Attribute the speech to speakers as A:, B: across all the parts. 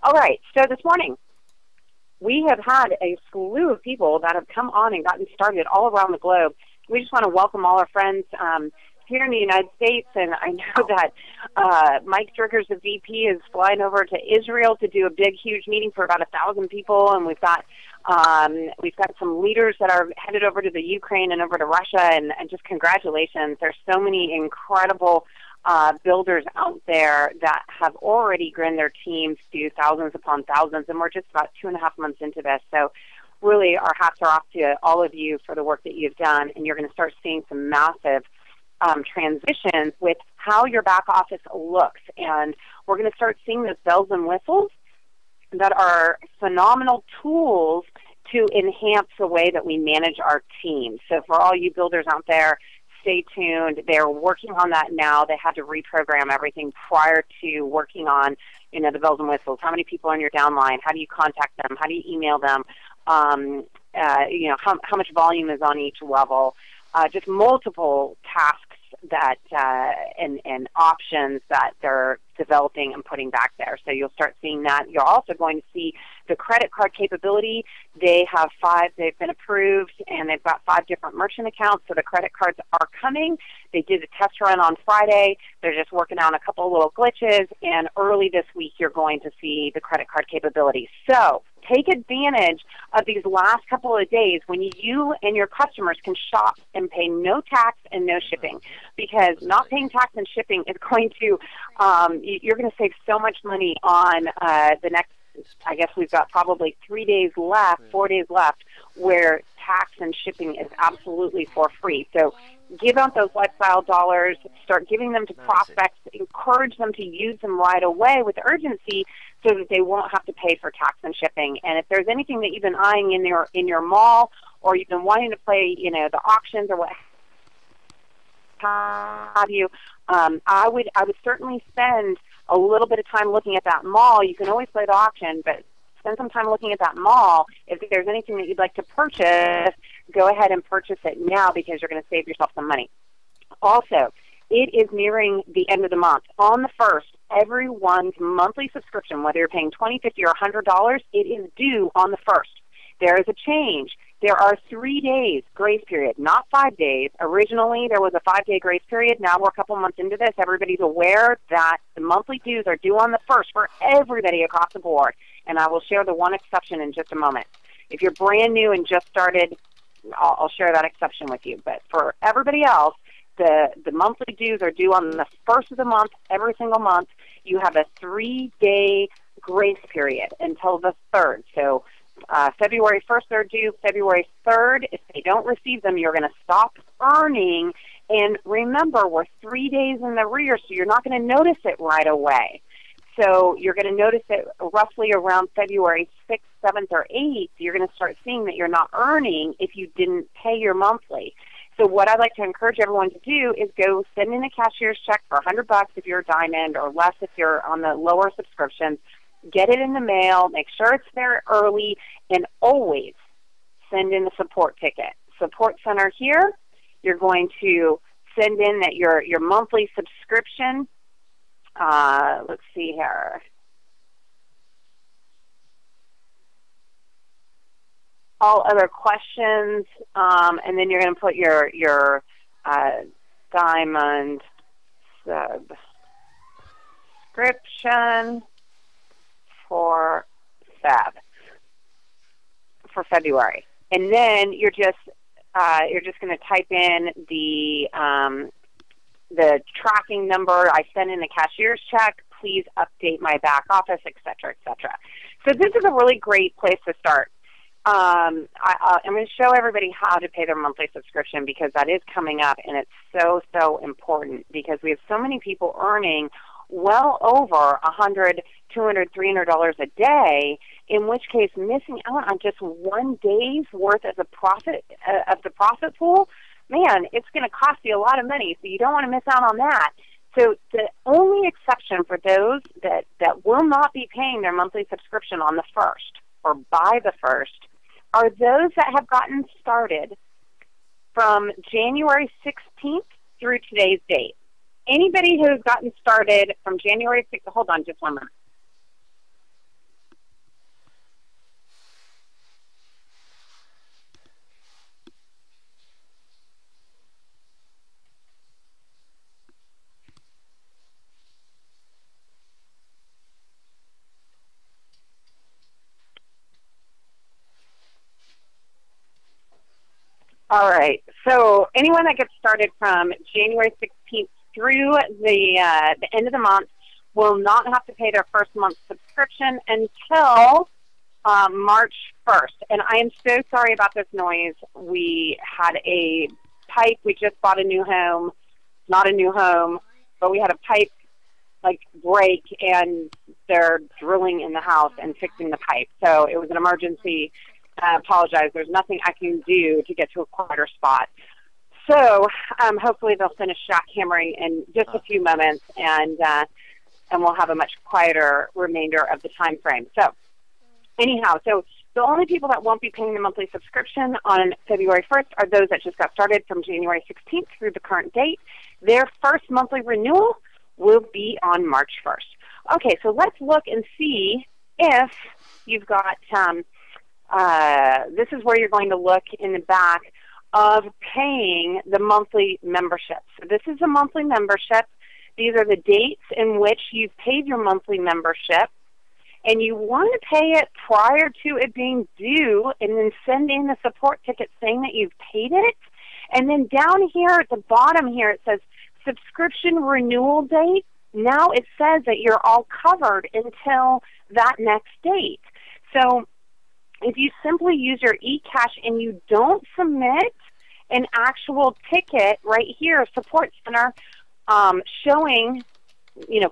A: All right, so this morning we have had a slew of people that have come on and gotten started all around the globe. We just want to welcome all our friends here in the United States, and I know that Mike Strickers, the VP, is flying over to Israel to do a big, huge meeting for about 1,000 people, and we've got some leaders that are headed over to the Ukraine and over to Russia, and just congratulations. There's so many incredible builders out there that have already grown their teams to thousands upon thousands, and we're just about 2.5 months into this. So really, our hats are off to all of you for the work that you've done, and you're going to start seeing some massive transitions with how your back office looks. And we're going to start seeing those bells and whistles that are phenomenal tools to enhance the way that we manage our team. So for all you builders out there, stay tuned. They're working on that now. They had to reprogram everything prior to working on, the bells and whistles. How many people are in your downline? How do you contact them? How do you email them? How much volume is on each level? Just multiple tasks that and options that they're developing and putting back there. So you'll start seeing that. You're also going to see the credit card capability. They have 5. They've been approved, and they've got 5 different merchant accounts. So the credit cards are coming. They did a test run on Friday. They're just working on a couple of little glitches, and early this week you're going to see the credit card capability. So take advantage of these last couple of days when you and your customers can shop and pay no tax and no shipping, because not paying tax and shipping is going to, you're going to save so much money on the next, I guess we've got probably 4 days left, where tax and shipping is absolutely for free. So give out those lifestyle dollars, start giving them to prospects, encourage them to use them right away with urgency so that they won't have to pay for tax and shipping. And if there's anything that you've been eyeing in your mall, or you've been wanting to play, the auctions or what have you, I would certainly spend a little bit of time looking at that mall. You can always play the auction, but spend some time looking at that mall. If there's anything that you'd like to purchase, go ahead and purchase it now, because you're going to save yourself some money. Also, it is nearing the end of the month. On the 1st, everyone's monthly subscription, whether you're paying $20, $50, or $100, it is due on the 1st. There is a change. There are 3 days grace period, not 5 days. Originally, there was a 5-day grace period. Now we're a couple months into this. Everybody's aware that the monthly dues are due on the 1st for everybody across the board. And I will share the one exception in just a moment. If you're brand new and just started, I'll share that exception with you. But for everybody else, the monthly dues are due on the 1st of the month, every single month. You have a 3-day grace period until the 3rd. So February 1st, they're due. February 3rd, if they don't receive them, you're going to stop earning. And remember, we're 3 days in the rear, so you're not going to notice it right away. So you're going to notice it roughly around February 6th, 7th, or 8th. You're going to start seeing that you're not earning if you didn't pay your monthly. So what I'd like to encourage everyone to do is go send in a cashier's check for $100 if you're a diamond, or less if you're on the lower subscriptions. Get it in the mail. Make sure it's there early, and always send in the support ticket. Support center here, you're going to send in that your monthly subscription. Let's see here. All other questions, and then you're going to put your diamond subscription for February, and then you're just going to type in the tracking number. I sent in a cashier's check. Please update my back office, etc., etc. So this is a really great place to start. I'm going to show everybody how to pay their monthly subscription, because that is coming up, and it's so important, because we have so many people earning well over $100, $200, $300 a day, in which case missing out on just 1 day's worth of the profit pool, man, it's going to cost you a lot of money, so you don't want to miss out on that. So the only exception for those that will not be paying their monthly subscription on the 1st or by the 1st are those that have gotten started from January 16th through today's date. Anybody who's gotten started from January 6th, hold on just 1 minute. All right. So anyone that gets started from January 16th through the end of the month will not have to pay their first month's subscription until March 1st. And I am so sorry about this noise. We had a pipe. We just bought a new home. Not a new home, but we had a pipe break, and they're drilling in the house and fixing the pipe. So it was an emergency. I apologize. There's nothing I can do to get to a quieter spot. So hopefully they'll finish jackhammering in just a few moments, and we'll have a much quieter remainder of the time frame. So anyhow, so the only people that won't be paying the monthly subscription on February 1st are those that just got started from January 16th through the current date. Their first monthly renewal will be on March 1st. Okay, so let's look and see if you've got, this is where you're going to look in the back of paying the monthly membership. So this is a monthly membership. These are the dates in which you've paid your monthly membership, and you want to pay it prior to it being due, and then send in the support ticket saying that you've paid it. And then down here at the bottom here, it says subscription renewal date. Now it says that you're all covered until that next date. So if you simply use your eCash and you don't submit an actual ticket right here, support center, showing,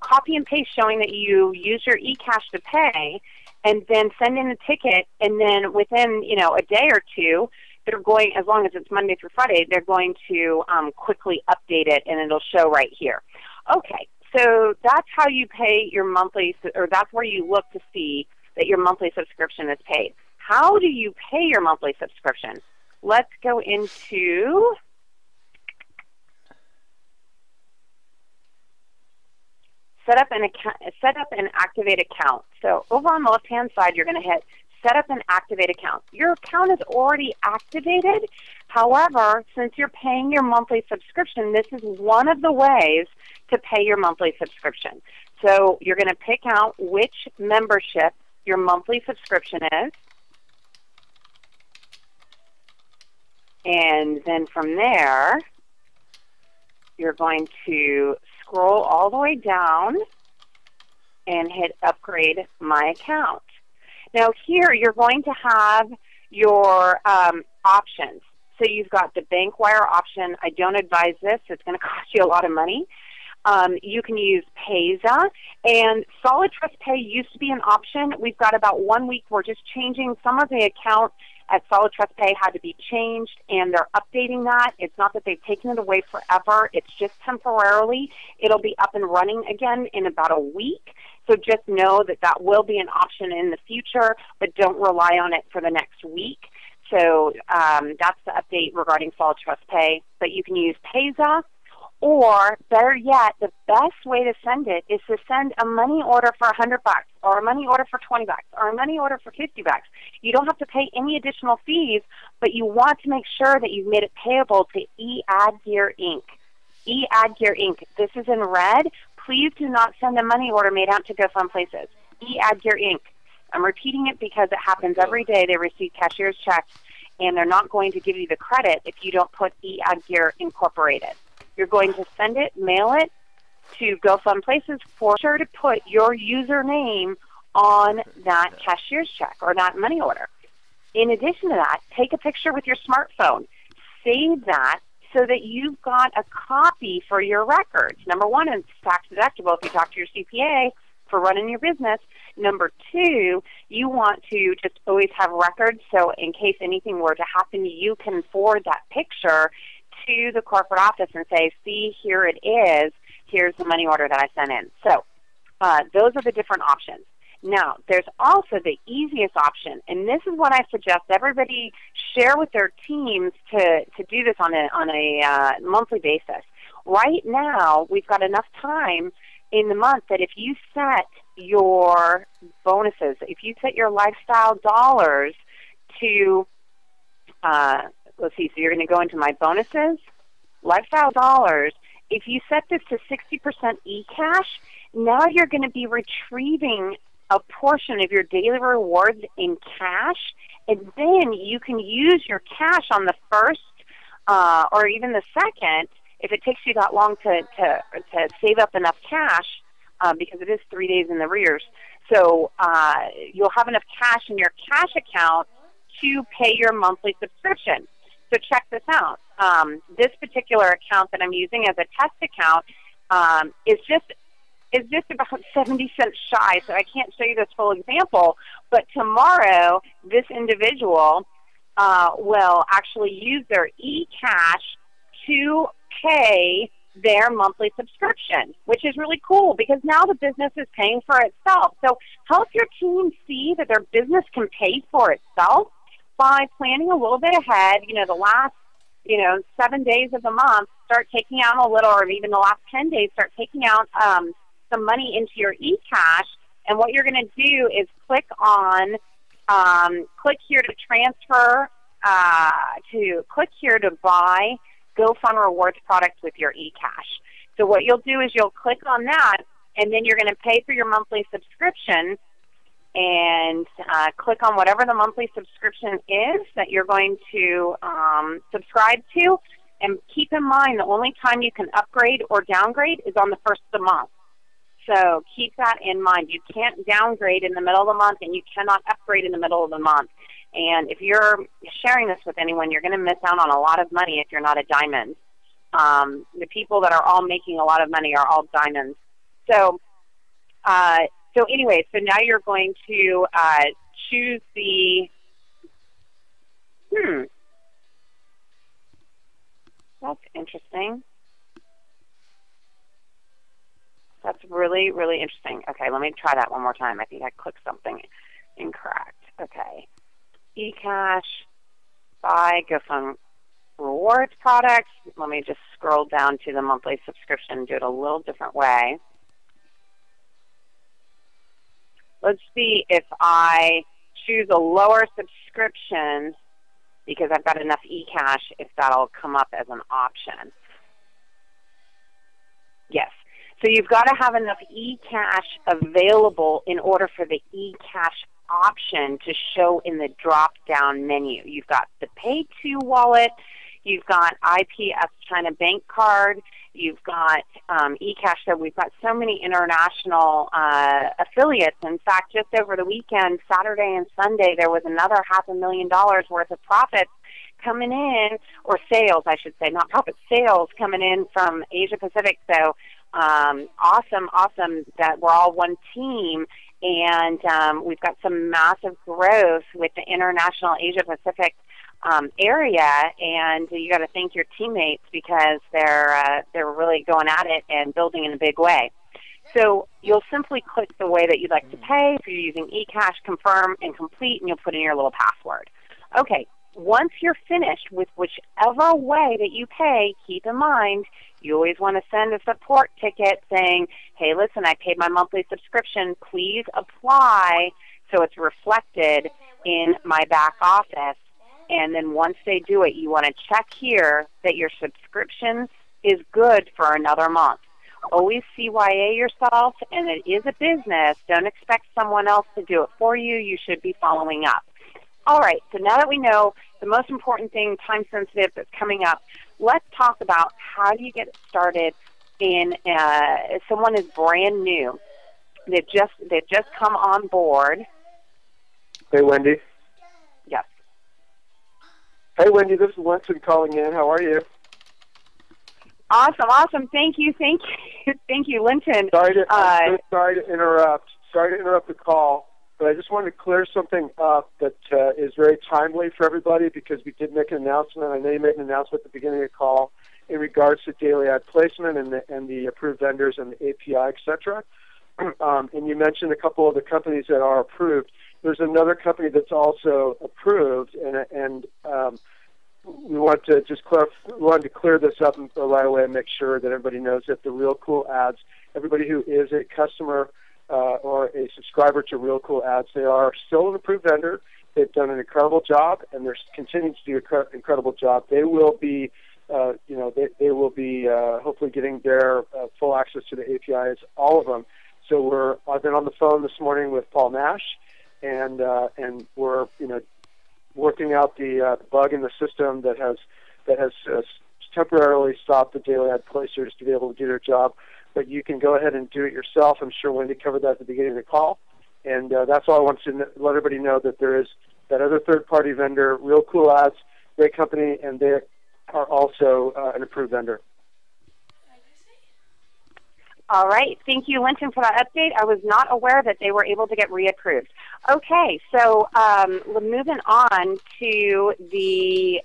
A: copy and paste showing that you use your eCash to pay, and then send in a ticket, and then within, a day or two, they're going, as long as it's Monday through Friday, they're going to quickly update it, and it'll show right here. Okay, so that's how you pay your monthly, or that's where you look to see that your monthly subscription is paid. How do you pay your monthly subscription? Let's go into set up and activate account. So over on the left-hand side, you're going to hit set up and activate account. Your account is already activated. However, since you're paying your monthly subscription, this is one of the ways to pay your monthly subscription. So you're going to pick out which membership your monthly subscription is. And then from there, you're going to scroll all the way down and hit upgrade my account. Now here you're going to have your options. So you've got the bank wire option. I don't advise this. It's going to cost you a lot of money. You can use Payza, and Solid Trust Pay used to be an option. We've got about 1 week. We're just changing some of the accounts at Solid Trust Pay had to be changed, and they're updating that. It's not that they've taken it away forever. It's just temporarily. It'll be up and running again in about a week. So just know that that will be an option in the future, but don't rely on it for the next week. So that's the update regarding Solid Trust Pay. But you can use Payza, or better yet, the best way to send it is to send a money order for $100, or a money order for $20, or a money order for $50. You don't have to pay any additional fees, but you want to make sure that you've made it payable to eAdGear Inc. eAdGear Inc. This is in red. Please do not send a money order made out to GoFun Places. eAdGear Inc. I'm repeating it because it happens every day. They receive cashier's checks, and they're not going to give you the credit if you don't put eAdGear Incorporated. You're going to send it, mail it to GoFun Places. For sure to put your username on that cashier's check or that money order. In addition to that, take a picture with your smartphone. Save that so that you've got a copy for your records. Number one, it's tax deductible if you talk to your CPA for running your business. Number two, you want to just always have records, so in case anything were to happen, you can forward that picture to the corporate office and say, see, here it is. Here's the money order that I sent in. So those are the different options. Now, there's also the easiest option, and this is what I suggest everybody share with their teams to do this on a monthly basis. Right now, we've got enough time in the month that if you set your bonuses, if you set your lifestyle dollars to, let's see, so you're going to go into my bonuses, lifestyle dollars. If you set this to 60% eCash, now you're going to be retrieving a portion of your daily rewards in cash, and then you can use your cash on the first or even the second, if it takes you that long to save up enough cash, because it is 3 days in the rears. So you'll have enough cash in your cash account to pay your monthly subscription. So check this out. This particular account that I'm using as a test account is just about 70 cents shy, so I can't show you this full example. But tomorrow, this individual will actually use their eCash to pay their monthly subscription, which is really cool because now the business is paying for itself. So help your team see that their business can pay for itself by planning a little bit ahead. The last 7 days of the month, start taking out a little, or even the last 10 days, start taking out some money into your eCash. And what you're going to do is click here to transfer, click here to buy GoFun Rewards products with your eCash. So what you'll do is you'll click on that, and then you're going to pay for your monthly subscription, and click on whatever the monthly subscription is that you're going to subscribe to. And keep in mind, the only time you can upgrade or downgrade is on the first of the month. So keep that in mind. You can't downgrade in the middle of the month, and you cannot upgrade in the middle of the month. And if you're sharing this with anyone, you're going to miss out on a lot of money if you're not a diamond. The people that are all making a lot of money are all diamonds. So anyway, so now you're going to choose the, that's interesting. That's really, really interesting. Okay, let me try that one more time. I think I clicked something incorrect. Okay. eCash, buy GoFun Rewards products. Let me just scroll down to the monthly subscription and do it a little different way. Let's see if I choose a lower subscription because I've got enough eCash, if that'll come up as an option. Yes. So you've got to have enough eCash available in order for the eCash option to show in the drop-down menu. You've got the Pay To wallet, you've got IPS China bank card, you've got eCash. So we've got so many international affiliates. In fact, just over the weekend, Saturday and Sunday, there was another $500,000 worth of profits coming in, or sales, I should say, not profits, sales coming in from Asia Pacific. So awesome that we're all one team, and we've got some massive growth with the international Asia Pacific area, and you got to thank your teammates because they're really going at it and building in a big way. So you'll simply click the way that you'd like to pay. If you're using eCash, confirm and complete, and you'll put in your little password. Okay. Once you're finished with whichever way that you pay, keep in mind, you always want to send a support ticket saying, hey, listen, I paid my monthly subscription. Please apply so it's reflected in my back office. And then once they do it, you want to check here that your subscription is good for another month. Always CYA yourself, and it is a business. Don't expect someone else to do it for you. You should be following up. All right, so now that we know the most important thing, time-sensitive, that's coming up, let's talk about how do you get started if someone is brand new. They've just come on board.
B: Hey, Wendy.
A: Yes.
B: Hey, Wendy, this is Linton calling in. How are you?
A: Awesome. Thank you, Linton.
B: I'm sorry to interrupt. Sorry to interrupt the call. But I just wanted to clear something up that is very timely for everybody because we did make an announcement. I know you made an announcement at the beginning of the call in regards to daily ad placement and the approved vendors and the API, et cetera. And you mentioned a couple of the companies that are approved. There's another company that's also approved, and we want to just clear this up right away and make sure that everybody knows that the Real Cool Ads, everybody who is a customer or a subscriber to Real Cool Ads, they are still an approved vendor. They've done an incredible job, and they're continuing to do an incredible job. They will be, they will be hopefully getting their full access to the APIs, all of them. So I've been on the phone this morning with Paul Nash, and we're working out the bug in the system that has that has temporarily stopped the daily ad placers to be able to do their job. But you can go ahead and do it yourself. I'm sure Wendy covered that at the beginning of the call. And that's all I want to let everybody know, that there is that other third-party vendor, Real Cool Ads, great company, and they are also an approved vendor.
A: All right. Thank you, Linton, for that update. I was not aware that they were able to get reapproved. Okay, so moving on to the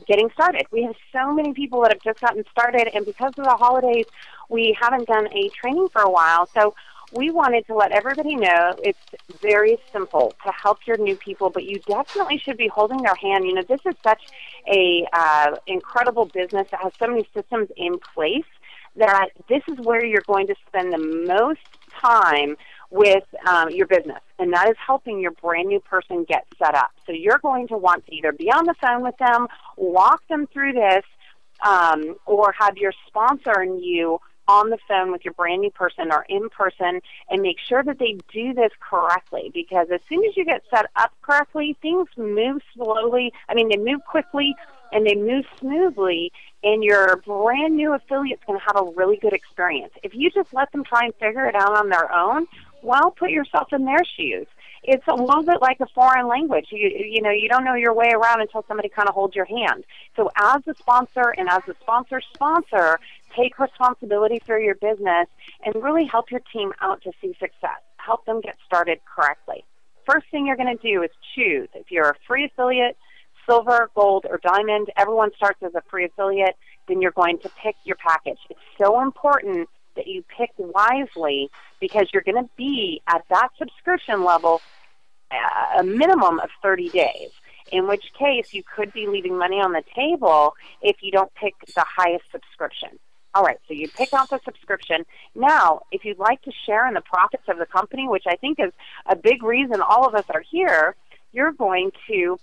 A: getting started. We have so many people that have just gotten started, and because of the holidays, we haven't done a training for a while. So we wanted to let everybody know it's very simple to help your new people, but you definitely should be holding their hand. You know, this is such a incredible business that has so many systems in place that this is where you're going to spend the most time with your business, and that is helping your brand new person get set up. So you're going to want to either be on the phone with them, walk them through this, or have your sponsor and you on the phone with your brand new person or in person, and make sure that they do this correctly, because as soon as you get set up correctly, things move slowly. I mean, they move quickly and they move smoothly, and your brand new affiliate's going to have a really good experience. If you just let them try and figure it out on their own, well, put yourself in their shoes. It's a little bit like a foreign language. You know, you don't know your way around until somebody kind of holds your hand. So as the sponsor and as the sponsor's sponsor, take responsibility for your business and really help your team out to see success. Help them get started correctly. First thing you're going to do is choose. If you're a free affiliate, silver, gold, or diamond, everyone starts as a free affiliate, then you're going to pick your package. It's so important that you pick wisely, because you're going to be at that subscription level a minimum of 30 days, in which case you could be leaving money on the table if you don't pick the highest subscription. All right, so you pick out the subscription. Now, if you'd like to share in the profits of the company, which I think is a big reason all of us are here, you're going to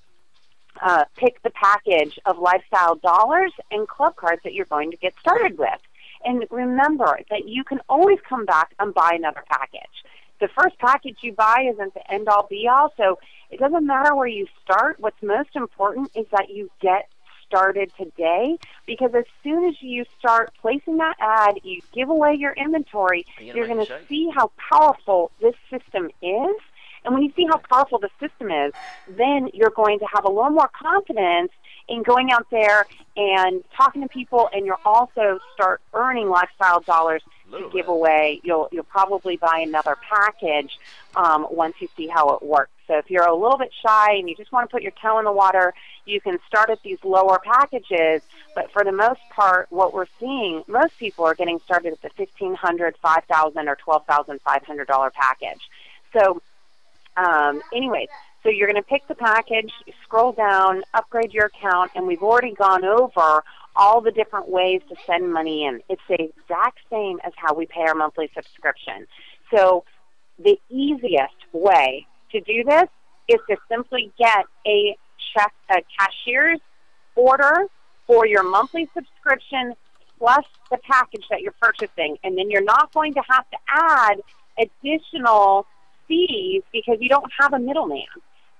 A: pick the package of lifestyle dollars and club cards that you're going to get started with. And remember that you can always come back and buy another package. The first package you buy isn't the end-all, be-all, so it doesn't matter where you start. What's most important is that you get started today, because as soon as you start placing that ad, you give away your inventory, you're going to see how powerful this system is. And when you see how powerful the system is, then you're going to have a little more confidence in going out there and talking to people, and you'll also start earning lifestyle dollars to give away. You'll probably buy another package once you see how it works. So if you're a little bit shy and you just want to put your toe in the water, you can start at these lower packages. But for the most part, what we're seeing, most people are getting started at the $1,500, $5,000, or $12,500 package. So anyways, so you're going to pick the package, scroll down, upgrade your account, and we've already gone over all the different ways to send money in. It's the exact same as how we pay our monthly subscription. So the easiest way to do this is to simply get a cashier's order for your monthly subscription plus the package that you're purchasing, and then you're not going to have to add additional fees because you don't have a middleman.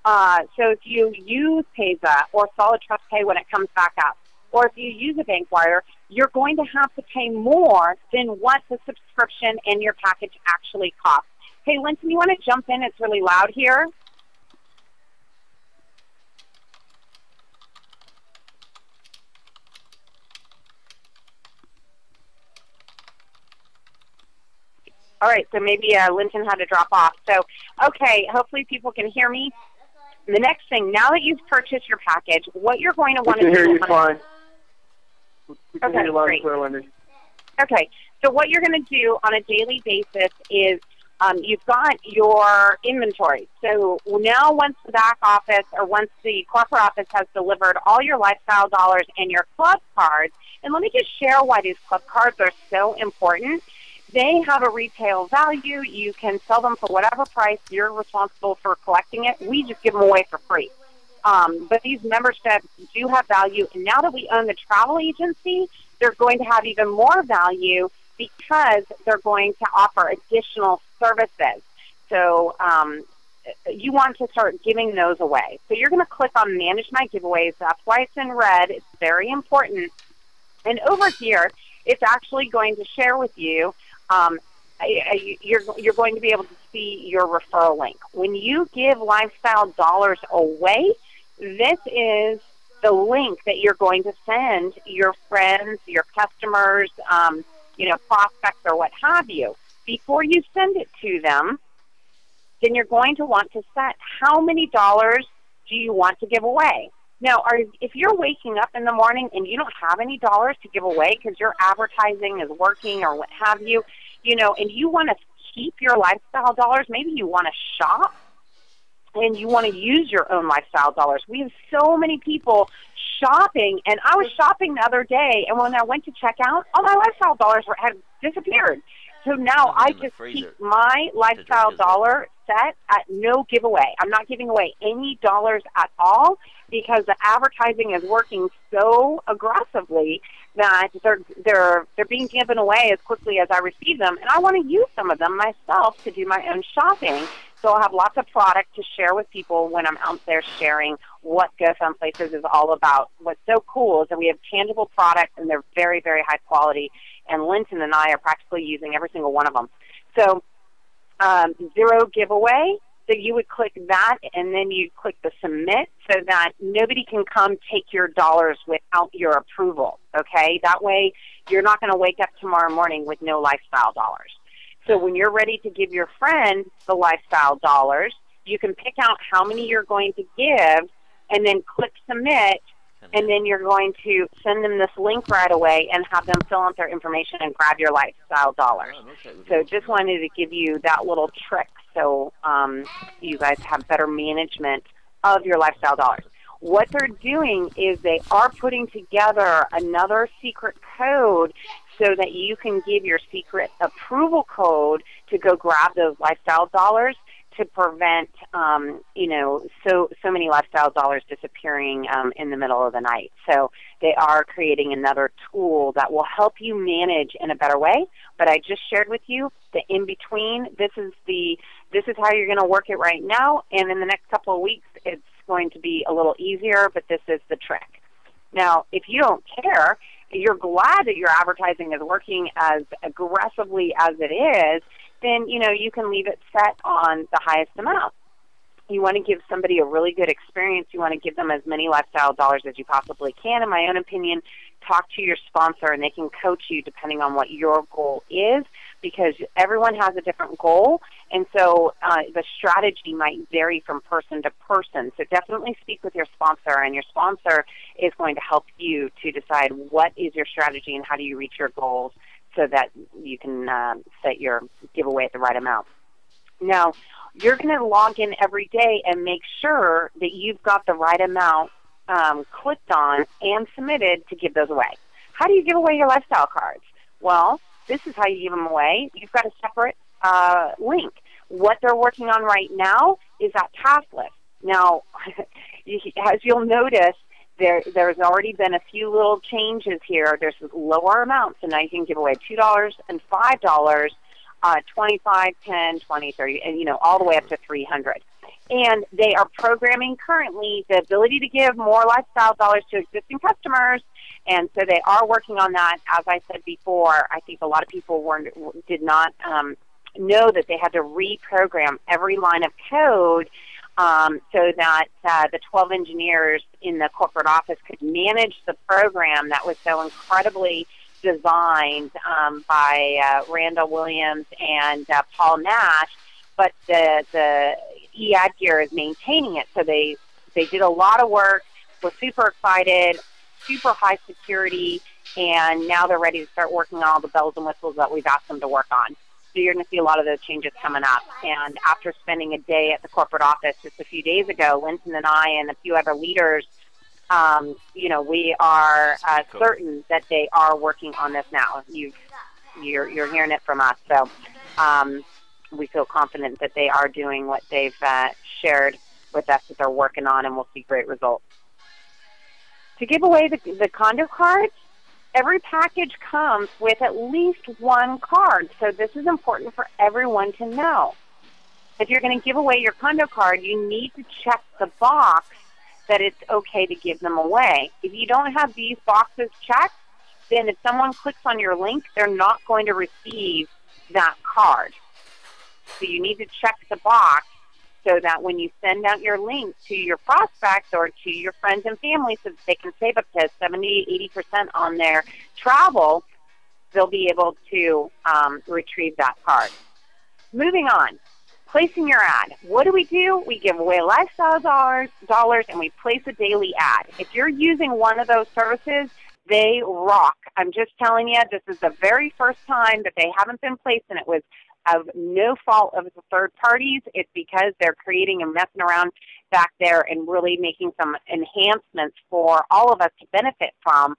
A: So if you use Payza or Solid Trust Pay when it comes back up, or if you use a bank wire, you're going to have to pay more than what the subscription and your package actually costs. Hey, Linton, you want to jump in? It's really loud here. All right, so maybe Linton had to drop off. So, okay, hopefully people can hear me. The next thing, now that you've purchased your package, what you're going to want to do...
B: We can hear you fine. We can
A: hear
B: you loud and clear, Wendy.
A: Okay, so what you're going to do on a daily basis is you've got your inventory. So now once the back office or once the corporate office has delivered all your lifestyle dollars and your club cards, and let me just share why these club cards are so important. They have a retail value. You can sell them for whatever price. You're responsible for collecting it. We just give them away for free. But these memberships do have value. And now that we own the travel agency, they're going to have even more value because they're going to offer additional services. So you want to start giving those away. So you're going to click on Manage My Giveaways. That's why it's in red. It's very important. And over here, it's actually going to share with you, you're going to be able to see your referral link. When you give lifestyle dollars away, this is the link that you're going to send your friends, your customers, prospects or what have you. Before you send it to them, then you're going to want to set how many dollars do you want to give away. Now, if you're waking up in the morning and you don't have any dollars to give away because your advertising is working or what have you, and you want to keep your lifestyle dollars, maybe you want to shop and you want to use your own lifestyle dollars. We have so many people shopping, and I was shopping the other day, and when I went to check out, all my lifestyle dollars had disappeared. So now I just keep my lifestyle dollar set at no giveaway. I'm not giving away any dollars at all because the advertising is working so aggressively that they're being given away as quickly as I receive them, and I want to use some of them myself to do my own shopping. So I'll have lots of product to share with people when I'm out there sharing what GoFun Places is all about. What's so cool is that we have tangible products, and they're very, very high quality, and Linton and I are practically using every single one of them. So zero giveaway, so you would click that, and then you click the submit so that nobody can come take your dollars without your approval, okay? That way you're not going to wake up tomorrow morning with no lifestyle dollars. So when you're ready to give your friend the lifestyle dollars, you can pick out how many you're going to give and then click submit, and then you're going to send them this link right away and have them fill out their information and grab your lifestyle dollars. So just wanted to give you that little trick so you guys have better management of your lifestyle dollars. What they're doing is they are putting together another secret code so that you can give your secret approval code to go grab those lifestyle dollars to prevent, so many lifestyle dollars disappearing in the middle of the night. So they are creating another tool that will help you manage in a better way. But I just shared with you the in-between. This is how you're going to work it right now, and in the next couple of weeks it's going to be a little easier, but this is the trick. Now, if you don't care, you're glad that your advertising is working as aggressively as it is, then, you can leave it set on the highest amount. You want to give somebody a really good experience. You want to give them as many lifestyle dollars as you possibly can. In my own opinion, talk to your sponsor, and they can coach you depending on what your goal is, because everyone has a different goal, and so the strategy might vary from person to person. So definitely speak with your sponsor, and your sponsor is going to help you to decide what is your strategy and how do you reach your goals so that you can set your giveaway at the right amount. Now, you're going to log in every day and make sure that you've got the right amount clicked on and submitted to give those away. How do you give away your lifestyle cards? Well, this is how you give them away. You've got a separate link. What they're working on right now is that task list. Now, as you'll notice, there's already been a few little changes here. There's lower amounts, and now you can give away $2 and $5, 25, 10, 20, 30, and all the way up to 300. And they are programming currently the ability to give more lifestyle dollars to existing customers, and so they are working on that. As I said before, I think a lot of people did not know that they had to reprogram every line of code so that the 12 engineers in the corporate office could manage the program that was so incredibly designed by Randall Williams and Paul Nash, but the eAdGear is maintaining it. So they did a lot of work, were super excited, super high security, and now they're ready to start working on all the bells and whistles that we've asked them to work on. So you're going to see a lot of those changes coming up. And after spending a day at the corporate office just a few days ago, Linton and I and a few other leaders, we are certain that they are working on this now. You're hearing it from us. So we feel confident that they are doing what they've shared with us that they're working on, and we'll see great results. To give away the condo cards, every package comes with at least one card, so this is important for everyone to know. If you're going to give away your condo card, you need to check the box that it's okay to give them away. If you don't have these boxes checked, then if someone clicks on your link, they're not going to receive that card. So you need to check the box so that when you send out your link to your prospects or to your friends and family so that they can save up to 70, 80% on their travel, they'll be able to retrieve that card. Moving on, placing your ad. What do? We give away lifestyle dollars and we place a daily ad. If you're using one of those services, they rock. I'm just telling you, this is the very first time that they haven't been placed, and it was of no fault of the third parties. It's because they're creating and messing around back there and really making some enhancements for all of us to benefit from.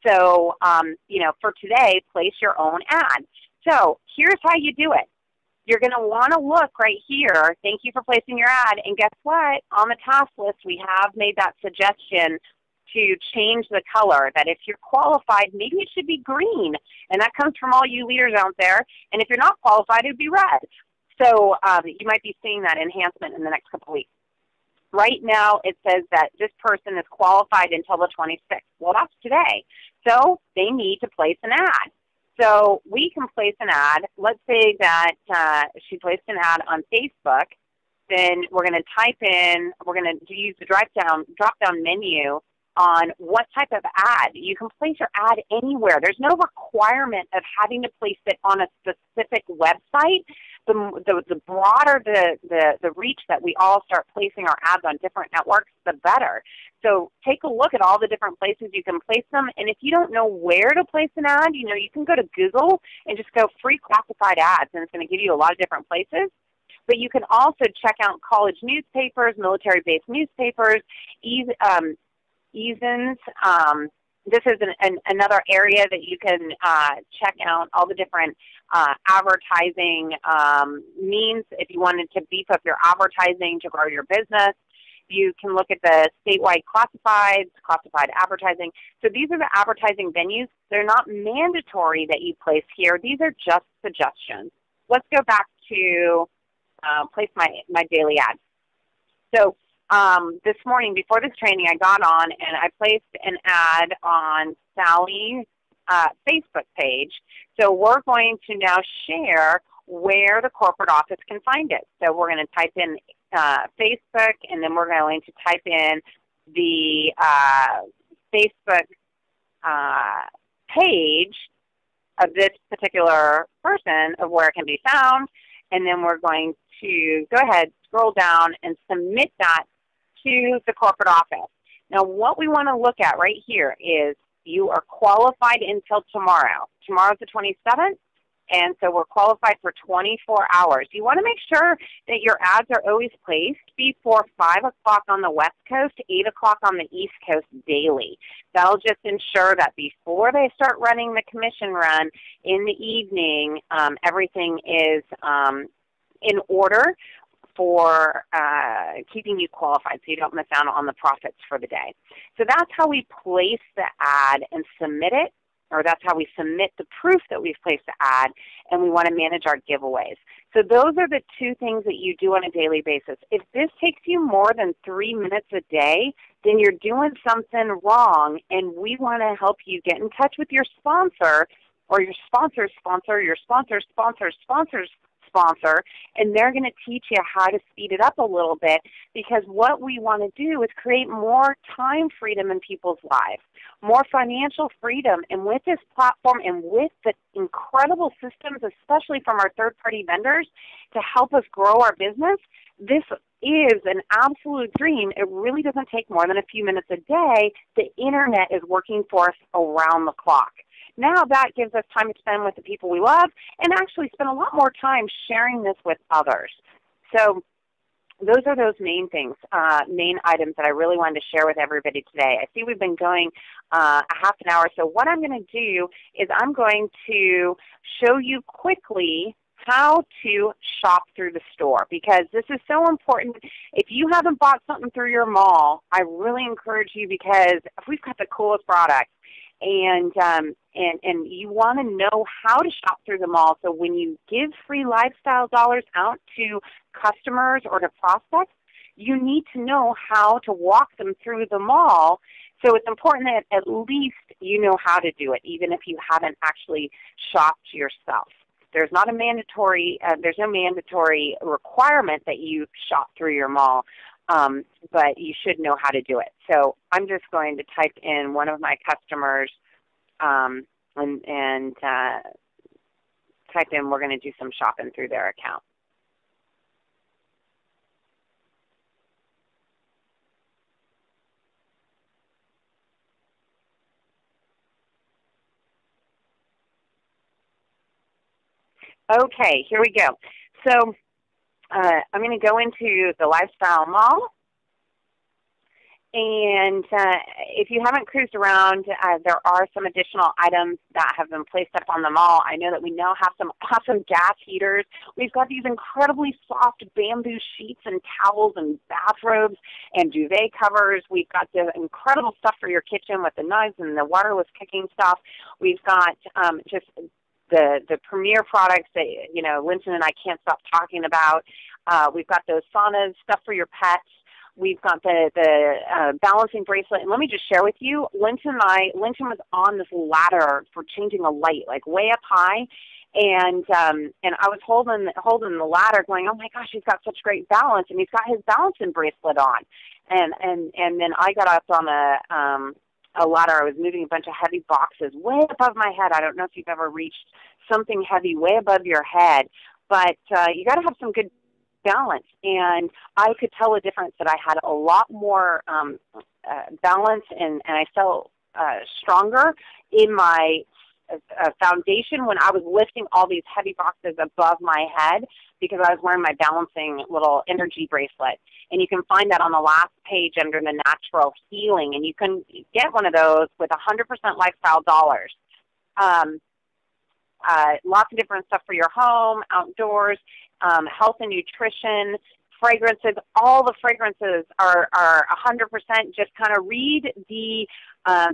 A: So, for today, place your own ad. So here's how you do it. You're going to want to look right here. Thank you for placing your ad. And guess what? On the task list, we have made that suggestion to change the color, that if you're qualified, maybe it should be green. And that comes from all you leaders out there. And if you're not qualified, it would be red. So you might be seeing that enhancement in the next couple of weeks. Right now, it says that this person is qualified until the 26th. Well, that's today. So they need to place an ad. So we can place an ad. Let's say that she placed an ad on Facebook. Then we're going to type in, we're going to use the drop-down menu on what type of ad. You can place your ad anywhere. There's no requirement of having to place it on a specific website. The broader the reach that we all start placing our ads on different networks, the better. So take a look at all the different places you can place them. And if you don't know where to place an ad, you can go to Google and just go free classified ads, and it's going to give you a lot of different places. But you can also check out college newspapers, military-based newspapers, ESNs. This is another area that you can check out all the different advertising means. If you wanted to beef up your advertising to grow your business, you can look at the statewide classified advertising. So these are the advertising venues. They're not mandatory that you place here. These are just suggestions. Let's go back to place my daily ad. So this morning before this training, I got on and I placed an ad on Sally's Facebook page. So we're going to now share where the corporate office can find it. So we're going to type in Facebook, and then we're going to type in the Facebook page of this particular person of where it can be found, and then we're going to go ahead, scroll down, and submit that to the corporate office. Now, what we want to look at right here is you are qualified until tomorrow. Tomorrow's the 27th, and so we're qualified for 24 hours. You want to make sure that your ads are always placed before 5 o'clock on the West Coast, 8 o'clock on the East Coast daily. That'll just ensure that before they start running the commission run in the evening, everything is in order for keeping you qualified so you don't miss out on the profits for the day. So that's how we place the ad and submit it, or that's how we submit the proof that we've placed the ad, and we want to manage our giveaways. So those are the two things that you do on a daily basis. If this takes you more than 3 minutes a day, then you're doing something wrong, and we want to help you get in touch with your sponsor or your sponsor's sponsor, your sponsor's sponsor's sponsor's sponsor, and they're going to teach you how to speed it up a little bit, because what we want to do is create more time freedom in people's lives, more financial freedom. And with this platform and with the incredible systems, especially from our third-party vendors, to help us grow our business, this is an absolute dream. It really doesn't take more than a few minutes a day. The Internet is working for us around the clock. Now that gives us time to spend with the people we love and actually spend a lot more time sharing this with others. So those are those main things, main items that I really wanted to share with everybody today. I see we've been going a half an hour. So what I'm going to do is I'm going to show you quickly how to shop through the store, because this is so important. If you haven't bought something through your mall, I really encourage you, because we've got the coolest products. And you want to know how to shop through the mall. So when you give free lifestyle dollars out to customers or to prospects, you need to know how to walk them through the mall. So it's important that at least you know how to do it, even if you haven't actually shopped yourself. There's not a mandatory, there's no mandatory requirement that you shop through your mall, but you should know how to do it. So I'm just going to type in one of my customers and type in we're going to do some shopping through their account. Okay, here we go. So I'm going to go into the Lifestyle Mall. And if you haven't cruised around, there are some additional items that have been placed up on the mall. I know that we now have some awesome gas heaters. We've got these incredibly soft bamboo sheets and towels and bathrobes and duvet covers. We've got the incredible stuff for your kitchen with the knives and the wireless cooking stuff. We've got just the premier products that, you know, Linton and I can't stop talking about. We've got those saunas, stuff for your pets. We've got the balancing bracelet. And let me just share with you, Linton was on this ladder for changing a light, like way up high. And I was holding the ladder going, oh my gosh, he's got such great balance. And he's got his balancing bracelet on. And then I got up on a ladder. I was moving a bunch of heavy boxes way above my head. I don't know if you've ever reached something heavy way above your head, but you got to have some good balance. And I could tell a difference that I had a lot more balance, and I felt stronger in my foundation when I was lifting all these heavy boxes above my head because I was wearing my balancing little energy bracelet. And you can find that on the last page under the natural healing. And you can get one of those with 100% lifestyle dollars. Lots of different stuff for your home, outdoors, health and nutrition, fragrances. All the fragrances are 100%. Just kind of read the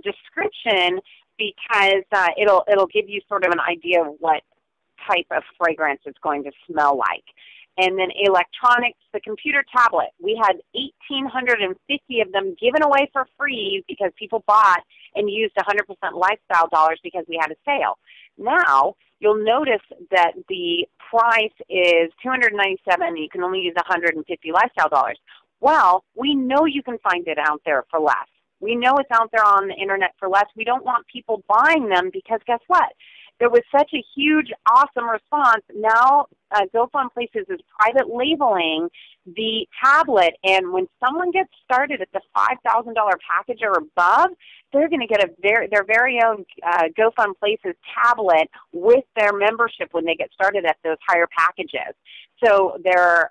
A: description because it'll give you sort of an idea of what type of fragrance it's going to smell like. And then electronics, the computer tablet. We had 1,850 of them given away for free because people bought and used 100% lifestyle dollars because we had a sale. Now, you'll notice that the price is $297 and you can only use 150 lifestyle dollars. Well, we know you can find it out there for less. We know it's out there on the internet for less. We don't want people buying them because guess what? There was such a huge, awesome response. Now, GoFun Places is private labeling the tablet, and when someone gets started at the $5,000 package or above, they're going to get their very own GoFun Places tablet with their membership when they get started at those higher packages. So they're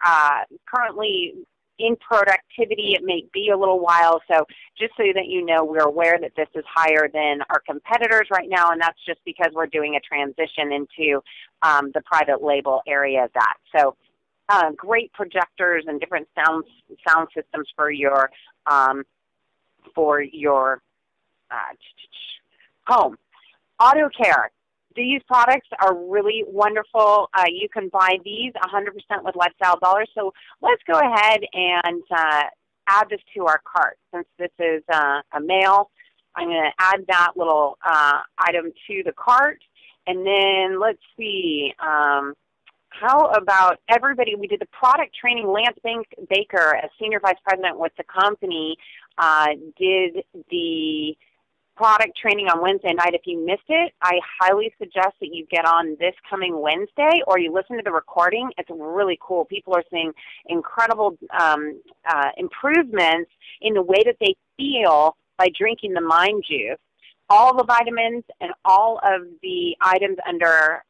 A: currently in productivity. It may be a little while, so just so that you know, we're aware that this is higher than our competitors right now, and that's just because we're doing a transition into the private label area of that. So great projectors and different sound systems for your home. Auto care. These products are really wonderful. You can buy these 100% with lifestyle dollars. So let's go ahead and add this to our cart. Since this is a male, I'm going to add that little item to the cart. And then let's see, how about everybody? We did the product training. Lance Baker, as Senior Vice President with the company, did the product training on Wednesday night. If you missed it, I highly suggest that you get on this coming Wednesday or you listen to the recording. It's really cool. People are seeing incredible improvements in the way that they feel by drinking the Mind Juice. All the vitamins and all of the items under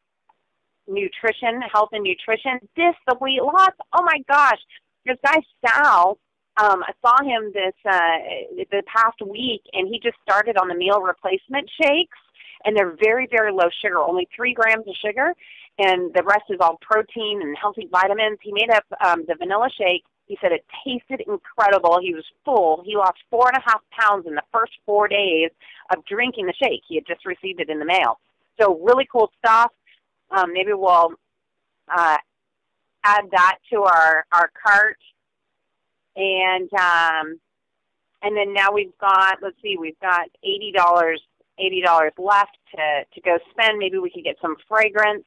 A: nutrition, health and nutrition. The weight loss, oh my gosh. This guy, Sal, I saw him the past week, and he just started on the meal replacement shakes, and they're very, very low sugar, only 3 grams of sugar, and the rest is all protein and healthy vitamins. He made up the vanilla shake. He said it tasted incredible. He was full. He lost 4.5 pounds in the first 4 days of drinking the shake. He had just received it in the mail. So really cool stuff. Maybe we'll add that to our cart. And then now we've got, let's see, we've got $80 left to go spend. Maybe we could get some fragrance.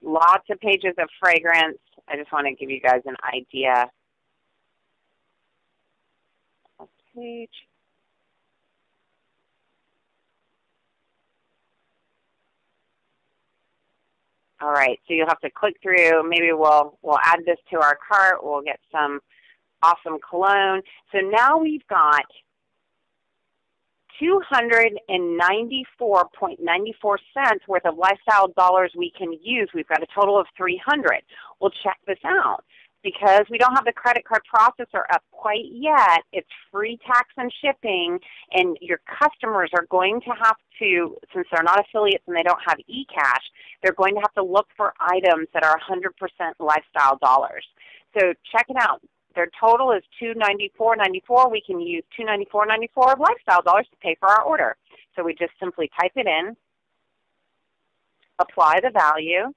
A: Lots of pages of fragrance. I just want to give you guys an idea. Page. All right, so you'll have to click through. Maybe we'll add this to our cart. We'll get some awesome cologne. So now we've got $294.94 worth of lifestyle dollars we can use. We've got a total of 300. We'll check this out. Because we don't have the credit card processor up quite yet, it's free tax and shipping, and your customers are going to have to, since they're not affiliates and they don't have eCash, they're going to have to look for items that are 100% lifestyle dollars. So check it out. Their total is $294.94. We can use $294.94 of lifestyle dollars to pay for our order. So we just simply type it in, apply the value.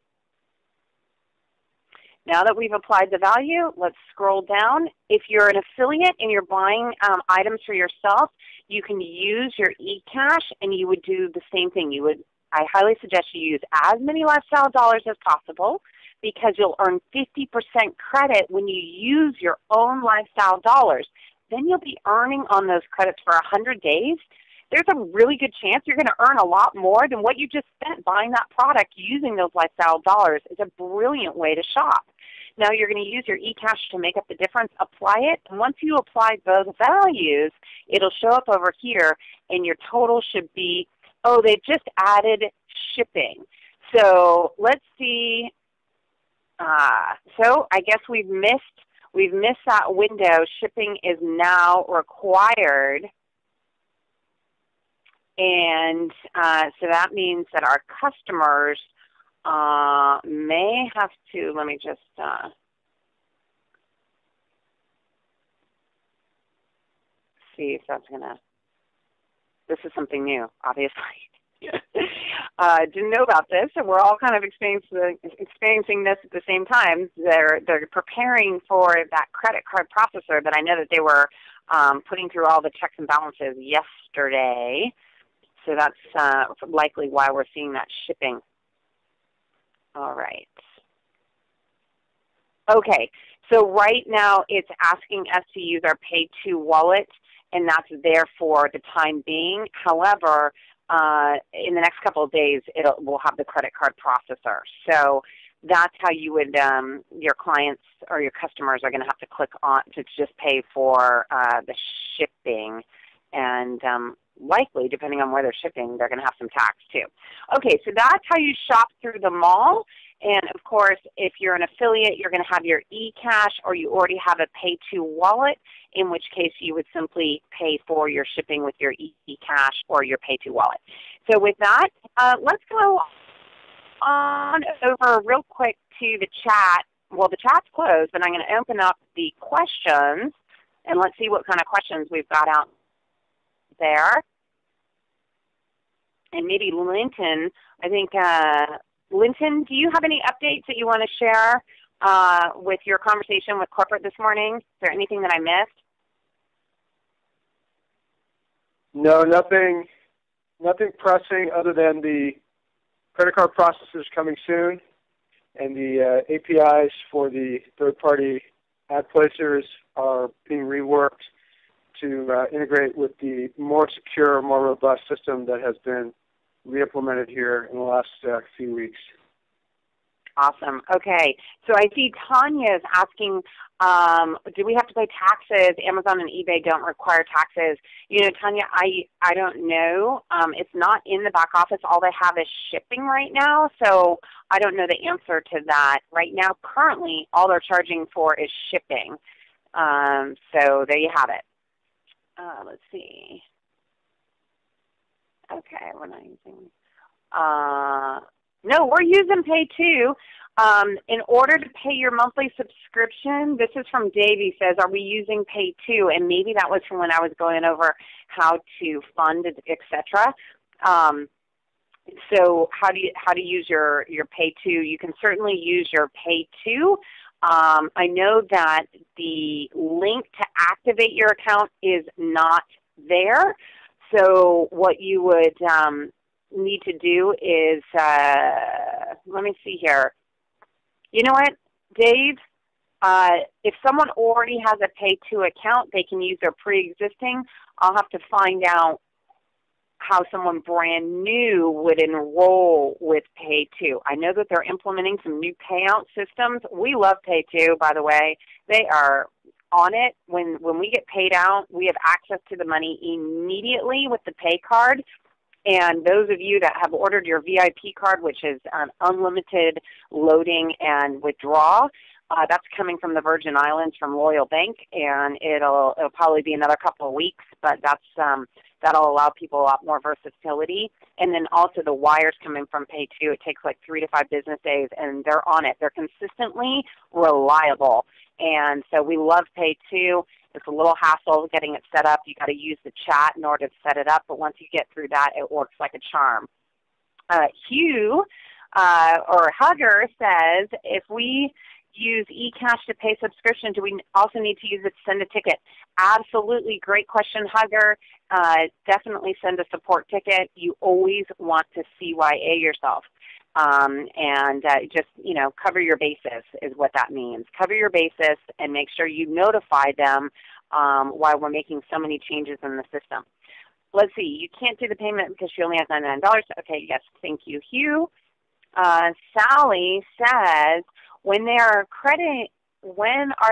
A: Now that we've applied the value, let's scroll down. If you're an affiliate and you're buying items for yourself, you can use your eCash and you would do the same thing. I highly suggest you use as many lifestyle dollars as possible because you'll earn 50% credit when you use your own lifestyle dollars. Then you'll be earning on those credits for 100 days. There's a really good chance you're going to earn a lot more than what you just spent buying that product using those lifestyle dollars. It's a brilliant way to shop. Now you're going to use your eCash to make up the difference, apply it, and once you apply both values, it'll show up over here, and your total should be, oh, they just added shipping. So let's see. So I guess we've missed that window. Shipping is now required. And so that means that our customers may have to, let me just see if that's going to, this is something new, obviously. Didn't know about this, and we're all kind of experiencing this at the same time. They're preparing for that credit card processor, but I know that they were putting through all the checks and balances yesterday. So that's likely why we're seeing that shipping. All right. Okay, so right now it's asking us to use our Pay-to wallet, and that's there for the time being. However, in the next couple of days, we'll have the credit card processor. So that's how you would, your clients or your customers are going to have to click on to just pay for the shipping, and likely, depending on where they're shipping, they're going to have some tax too. Okay, so that's how you shop through the mall. And of course, if you're an affiliate, you're going to have your eCash, or you already have a Pay-to wallet, in which case you would simply pay for your shipping with your eCash or your Pay-to wallet. So with that, let's go on over real quick to the chat. Well, the chat's closed, but I'm going to open up the questions, and let's see what kind of questions we've got out there. And maybe Linton, I think, Linton, do you have any updates that you want to share with your conversation with corporate this morning? Is there anything that I missed?
B: No, nothing pressing other than the credit card processors coming soon, and the APIs for the third-party ad placers are being reworked to integrate with the more secure, more robust system that has been re-implemented here in the last few weeks.
A: Awesome. Okay. So I see Tanya is asking, do we have to pay taxes? Amazon and eBay don't require taxes. You know, Tanya, I don't know. It's not in the back office. All they have is shipping right now, so I don't know the answer to that. Right now, currently, all they're charging for is shipping. So there you have it. Let's see. Okay, we're not using. No, we're using Pay2. In order to pay your monthly subscription, this is from Dave. He says, are we using Pay2? And maybe that was from when I was going over how to fund, etc. So how to use your Pay2? You can certainly use your Pay2. I know that the link to activate your account is not there. So what you would need to do is, let me see here. You know what, Dave? If someone already has a Pay2 account, they can use their pre-existing. I'll have to find out how someone brand new would enroll with Pay2. I know that they're implementing some new payout systems. We love Pay2, by the way. They are on it. When we get paid out, we have access to the money immediately with the pay card. And those of you that have ordered your VIP card, which is unlimited loading and withdrawal, that's coming from the Virgin Islands from Royal Bank, and it'll probably be another couple of weeks, but that'll allow people a lot more versatility. And then also the wires coming from Pay2, it takes like 3 to 5 business days, and they're on it. They're consistently reliable. And so we love Pay2. It's a little hassle getting it set up. You've got to use the chat in order to set it up, but once you get through that, it works like a charm. Hugh, or Hugger, says, if we use eCash to pay subscription, do we also need to use it to send a ticket? Absolutely. Great question, Hugger. Definitely send a support ticket. You always want to CYA yourself. Just, cover your basis is what that means. Cover your basis and make sure you notify them while we're making so many changes in the system. Let's see. You can't do the payment because she only has $99. Okay, yes, thank you, Hugh. Sally says, when are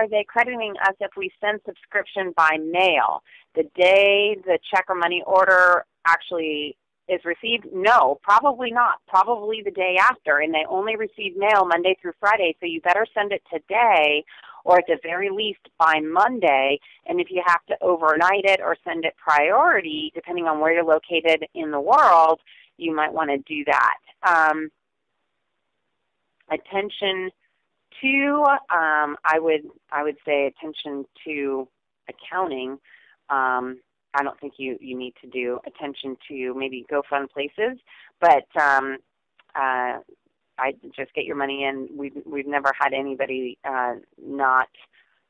A: they crediting us if we send subscription by mail? The day the check or money order actually is received? No, probably not. Probably the day after, and they only receive mail Monday through Friday, so you better send it today or at the very least by Monday. And if you have to overnight it or send it priority, depending on where you're located in the world, you might want to do that. Attention to, I would say attention to accounting. I don't think you need to do attention to maybe GoFun Places, but I just get your money in. We've never had anybody not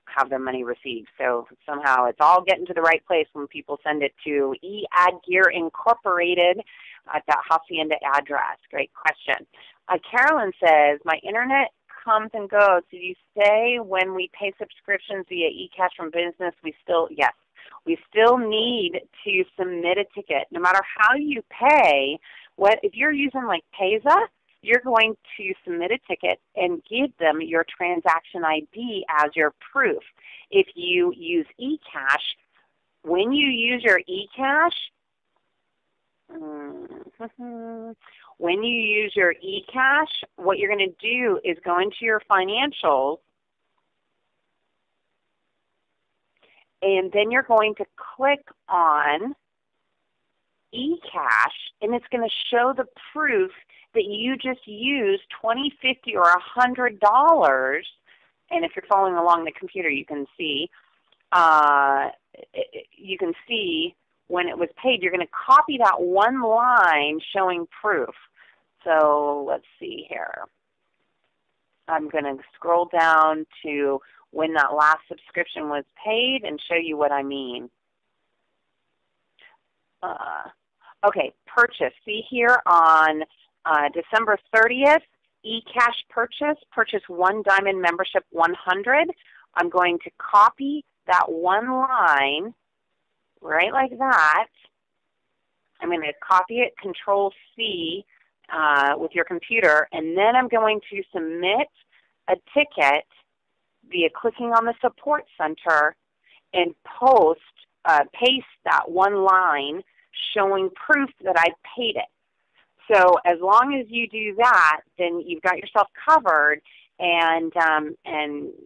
A: have their money received. So somehow it's all getting to the right place when people send it to eAdGear Incorporated at that Hacienda address. Great question. Carolyn says, my internet comes and goes. Did you say when we pay subscriptions via eCash from business, yes. We still need to submit a ticket. No matter how you pay, if you're using like Payza, you're going to submit a ticket and give them your transaction ID as your proof. If you use eCash, when you use your eCash, what you're going to do is go into your financials, and then you're going to click on eCash, and it's going to show the proof that you just used $20, $50, or $100. And if you're following along the computer, you can see when it was paid. You're going to copy that one line showing proof. So let's see here. I'm going to scroll down to when that last subscription was paid and show you what I mean. Okay, purchase. See here on December 30th, eCash purchase 1 Diamond Membership 100. I'm going to copy that one line right like that. I'm going to copy it, Control-C with your computer, and then I'm going to submit a ticket via clicking on the Support Center and paste that one line showing proof that I paid it. So as long as you do that, then you've got yourself covered, and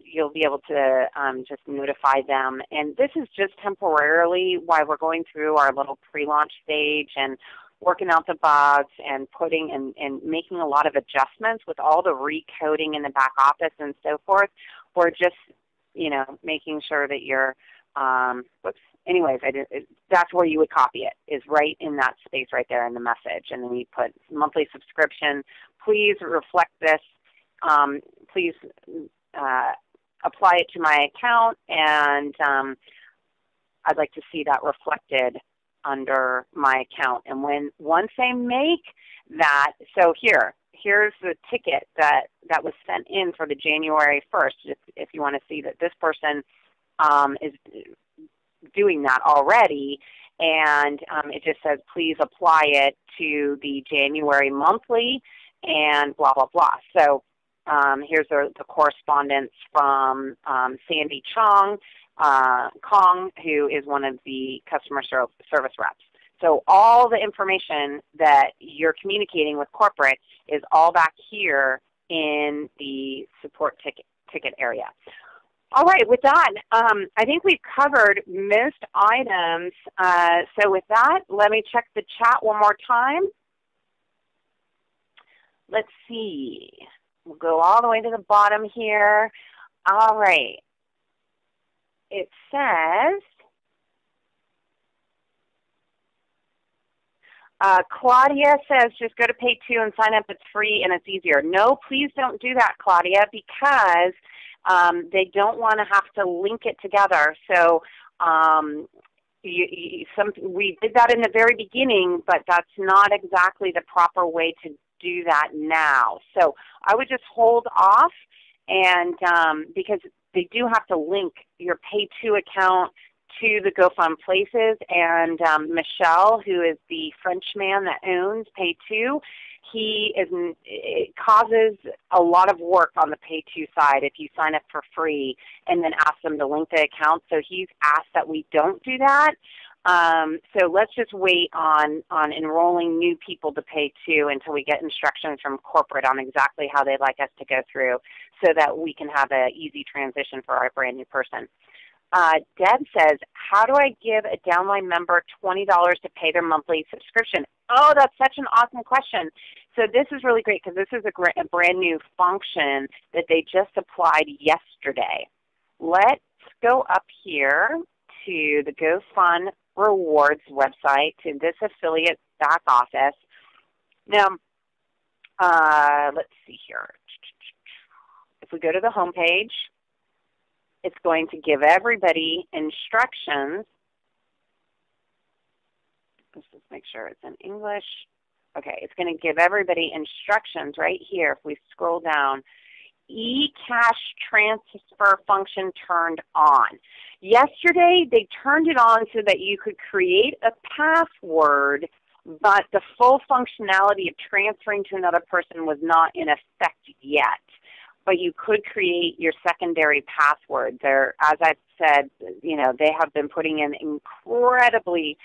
A: you'll be able to just notify them. And this is just temporarily while we're going through our little pre-launch stage, and working out the bugs and putting and making a lot of adjustments with all the recoding in the back office and so forth. We're just, you know, making sure that you're, whoops. Anyways, that's where you would copy it, is right in that space right there in the message. And then you put monthly subscription. Please reflect this. Please apply it to my account, and I'd like to see that reflected under my account. And once they make that, so here's the ticket that was sent in for the January 1st, if you want to see that this person is doing that already, and it just says, please apply it to the January monthly, and blah, blah, blah. So here's the correspondence from Sandy Kong, who is one of the customer service reps. So all the information that you're communicating with corporate is all back here in the support ticket area. All right, with that, I think we've covered most items. So with that, let me check the chat one more time. Let's see. We'll go all the way to the bottom here. All right. It says, Claudia says, just go to pay 2 and sign up. It's free and it's easier. No, please don't do that, Claudia, because they don't want to have to link it together. So we did that in the very beginning, but that's not exactly the proper way to do that now. So I would just hold off, and because they do have to link your Pay 2 account to the GoFun Places, and Michelle, who is the Frenchman that owns Pay 2, it causes a lot of work on the Pay 2 side if you sign up for free and then ask them to link the account. So he's asked that we don't do that. So let's just wait on enrolling new people to Pay 2 until we get instructions from corporate on exactly how they'd like us to go through, so that we can have an easy transition for our brand new person. Deb says, how do I give a downline member $20 to pay their monthly subscription? Oh, that's such an awesome question. So this is really great, because this is a brand new function that they just applied yesterday. Let's go up here to the GoFun Rewards website, to this affiliate back office. Now, let's see here. If we go to the home page, it's going to give everybody instructions. Let's just make sure it's in English. Okay, it's going to give everybody instructions right here. If we scroll down, eCash transfer function turned on. Yesterday, they turned it on so that you could create a password, but the full functionality of transferring to another person was not in effect yet. But you could create your secondary password. There, as I've said, you know, they have been putting in incredibly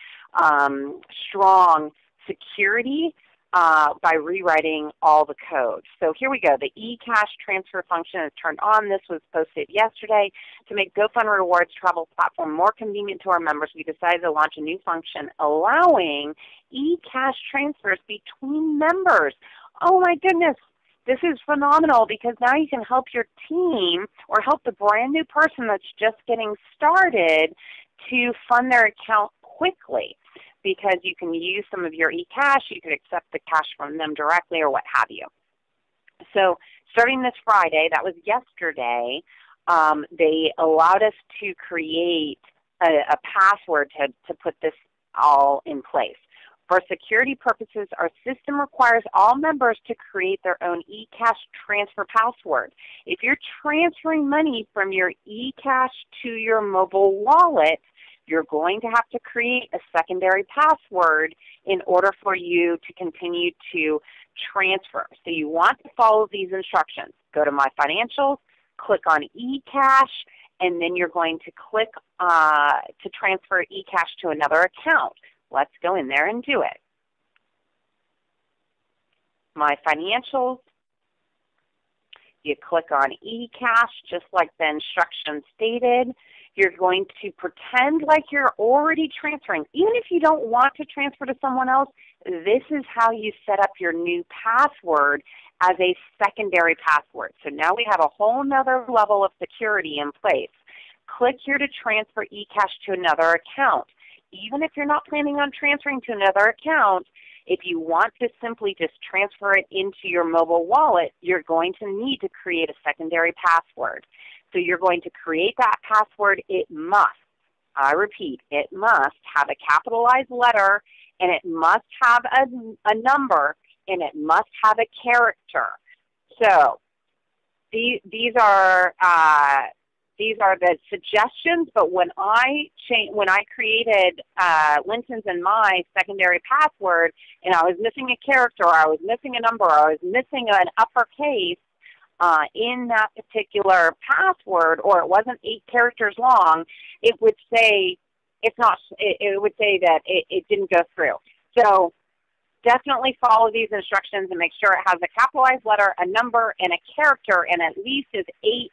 A: strong security by rewriting all the code. So here we go. The eCash transfer function is turned on. This was posted yesterday. To make GoFun Rewards travel platform more convenient to our members, we decided to launch a new function allowing eCash transfers between members. Oh my goodness. This is phenomenal, because now you can help your team or help the brand new person that's just getting started to fund their account quickly, because you can use some of your eCash. You could accept the cash from them directly or what have you. So starting this Friday, that was yesterday, they allowed us to create a password to put this all in place. For security purposes, our system requires all members to create their own eCash transfer password. If you're transferring money from your eCash to your mobile wallet, you're going to have to create a secondary password in order for you to continue to transfer. So you want to follow these instructions. Go to My Financials, click on eCash, and then you're going to click to transfer eCash to another account. Let's go in there and do it. My Financials, you click on eCash just like the instructions stated. You're going to pretend like you're already transferring. Even if you don't want to transfer to someone else, this is how you set up your new password as a secondary password. So now we have a whole nother level of security in place. Click here to transfer eCash to another account. Even if you're not planning on transferring to another account, if you want to simply just transfer it into your mobile wallet, you're going to need to create a secondary password. So you're going to create that password. It must, I repeat, it must have a capitalized letter, and it must have a number, and it must have a character. So these are the suggestions, but when I created Linton's and my secondary password, and I was missing a character, or I was missing a number, or I was missing an uppercase in that particular password, or it wasn't 8 characters long, it would say it would say that it didn't go through. So definitely follow these instructions and make sure it has a capitalized letter, a number, and a character, and at least is 8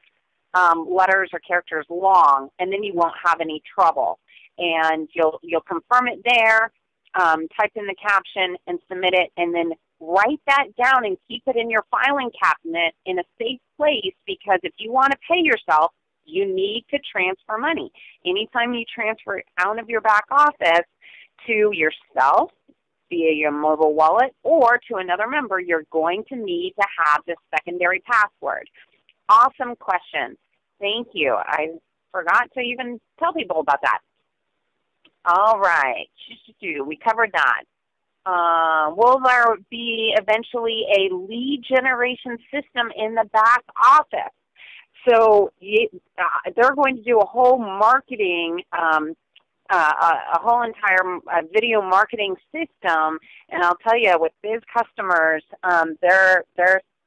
A: letters or characters long, and then you won't have any trouble. And you'll confirm it there, type in the caption, and submit it, and then write that down and keep it in your filing cabinet in a safe place, because if you want to pay yourself, you need to transfer money. Anytime you transfer it out of your back office to yourself via your mobile wallet or to another member, you're going to need to have this secondary password. Awesome question. Thank you. I forgot to even tell people about that. All right. We covered that. Will there be eventually a lead generation system in the back office? So they're going to do a whole marketing, a whole entire video marketing system. And I'll tell you, with biz customers, they're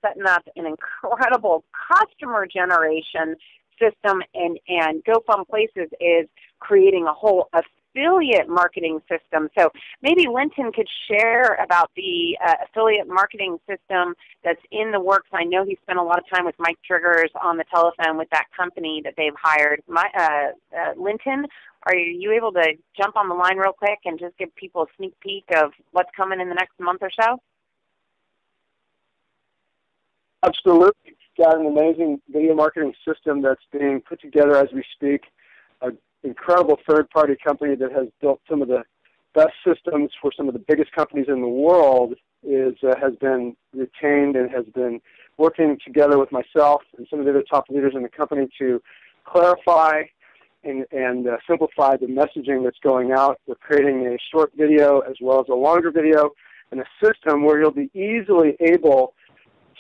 A: setting up an incredible customer generation system, and GoFun Places is creating a whole affiliate marketing system. So maybe Linton could share about the affiliate marketing system that's in the works. I know he spent a lot of time with Mike Triggers on the telephone with that company that they've hired. Linton, are you able to jump on the line real quick and just give people a sneak peek of what's coming in the next month or so?
B: Absolutely. Got an amazing video marketing system that's being put together as we speak. An incredible third-party company that has built some of the best systems for some of the biggest companies in the world has been retained and has been working together with myself and some of the other top leaders in the company to clarify and simplify the messaging that's going out. We're creating a short video as well as a longer video, and a system where you'll be easily able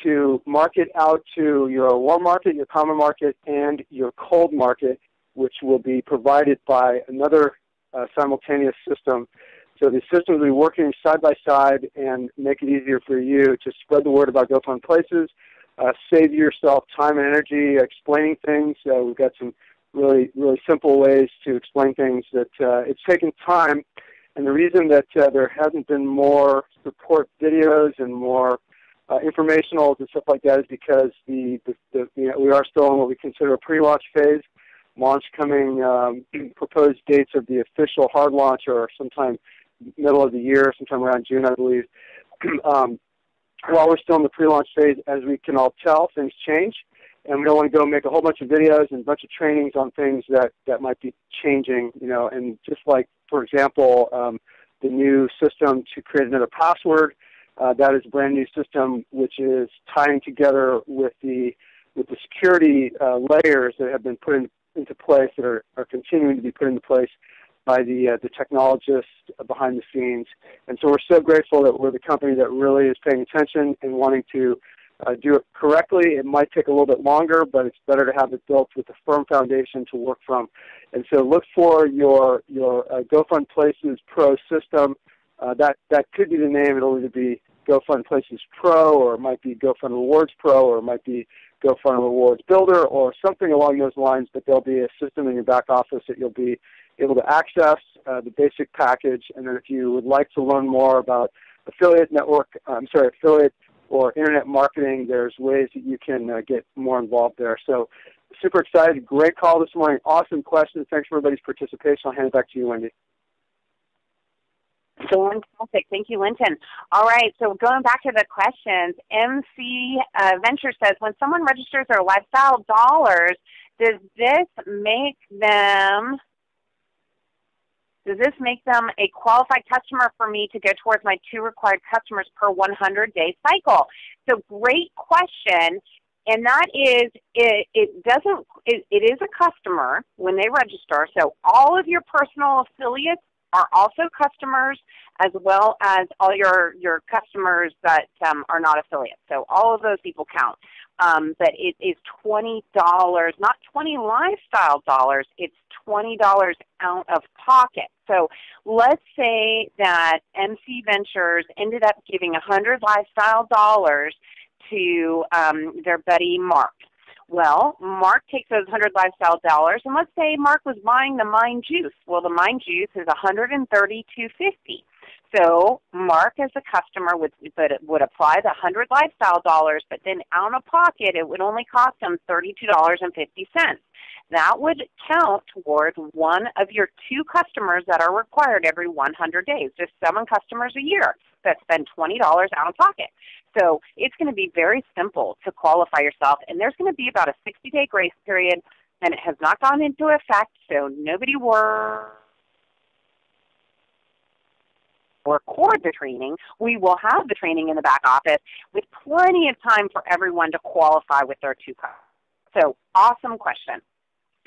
B: to market out to your warm market, your common market, and your cold market, which will be provided by another simultaneous system. So the systems will be working side by side and make it easier for you to spread the word about GoFun Places, save yourself time and energy explaining things. We've got some really, really simple ways to explain things that it's taken time. And the reason that there hasn't been more support videos and more informationals and stuff like that is because we are still in what we consider a pre-launch phase. Launch coming, proposed dates of the official hard launch are sometime middle of the year, sometime around June, I believe. While we're still in the pre-launch phase, as we can all tell, things change, and we don't want to go make a whole bunch of videos and a bunch of trainings on things that might be changing, and just like, for example, the new system to create another password, that is a brand new system which is tying together with the security layers that have been put into place, that are continuing to be put into place by the technologists behind the scenes. And so we're so grateful that we're the company that really is paying attention and wanting to do it correctly. It might take a little bit longer, but it's better to have it built with a firm foundation to work from. And so look for your GoFun Places Pro system. That could be the name. It'll either be GoFun Places Pro, or it might be GoFun Rewards Pro, or it might be GoFun Rewards Builder, or something along those lines. But there'll be a system in your back office that you'll be able to access the basic package. And then if you would like to learn more about affiliate or internet marketing, there's ways that you can get more involved there. So super excited. Great call this morning. Awesome questions. Thanks for everybody's participation. I'll hand it back to you, Wendy.
A: Fantastic. Thank you, Linton. All right, so going back to the questions, MC Venture says, when someone registers their lifestyle dollars, does this make them a qualified customer for me to go towards my 2 required customers per 100-day cycle? So great question. And that is, it is a customer when they register. So all of your personal affiliates are also customers, as well as all your customers that are not affiliates. So all of those people count. But it is $20, not 20 lifestyle dollars, it's $20 out of pocket. So let's say that MC Ventures ended up giving 100 lifestyle dollars to their buddy Mark. Well, Mark takes those 100 lifestyle dollars, and let's say Mark was buying the Mind Juice. Well, the Mind Juice is $132.50. So Mark, as a customer, would apply the 100 lifestyle dollars, but then out of pocket, it would only cost him $32.50. That would count towards one of your 2 customers that are required every 100 days. Just 7 customers a year that spend $20 out of pocket. So it's going to be very simple to qualify yourself, and there's going to be about a 60-day grace period, and it has not gone into effect, so nobody record the training. We will have the training in the back office with plenty of time for everyone to qualify with their 2 customers. So awesome question.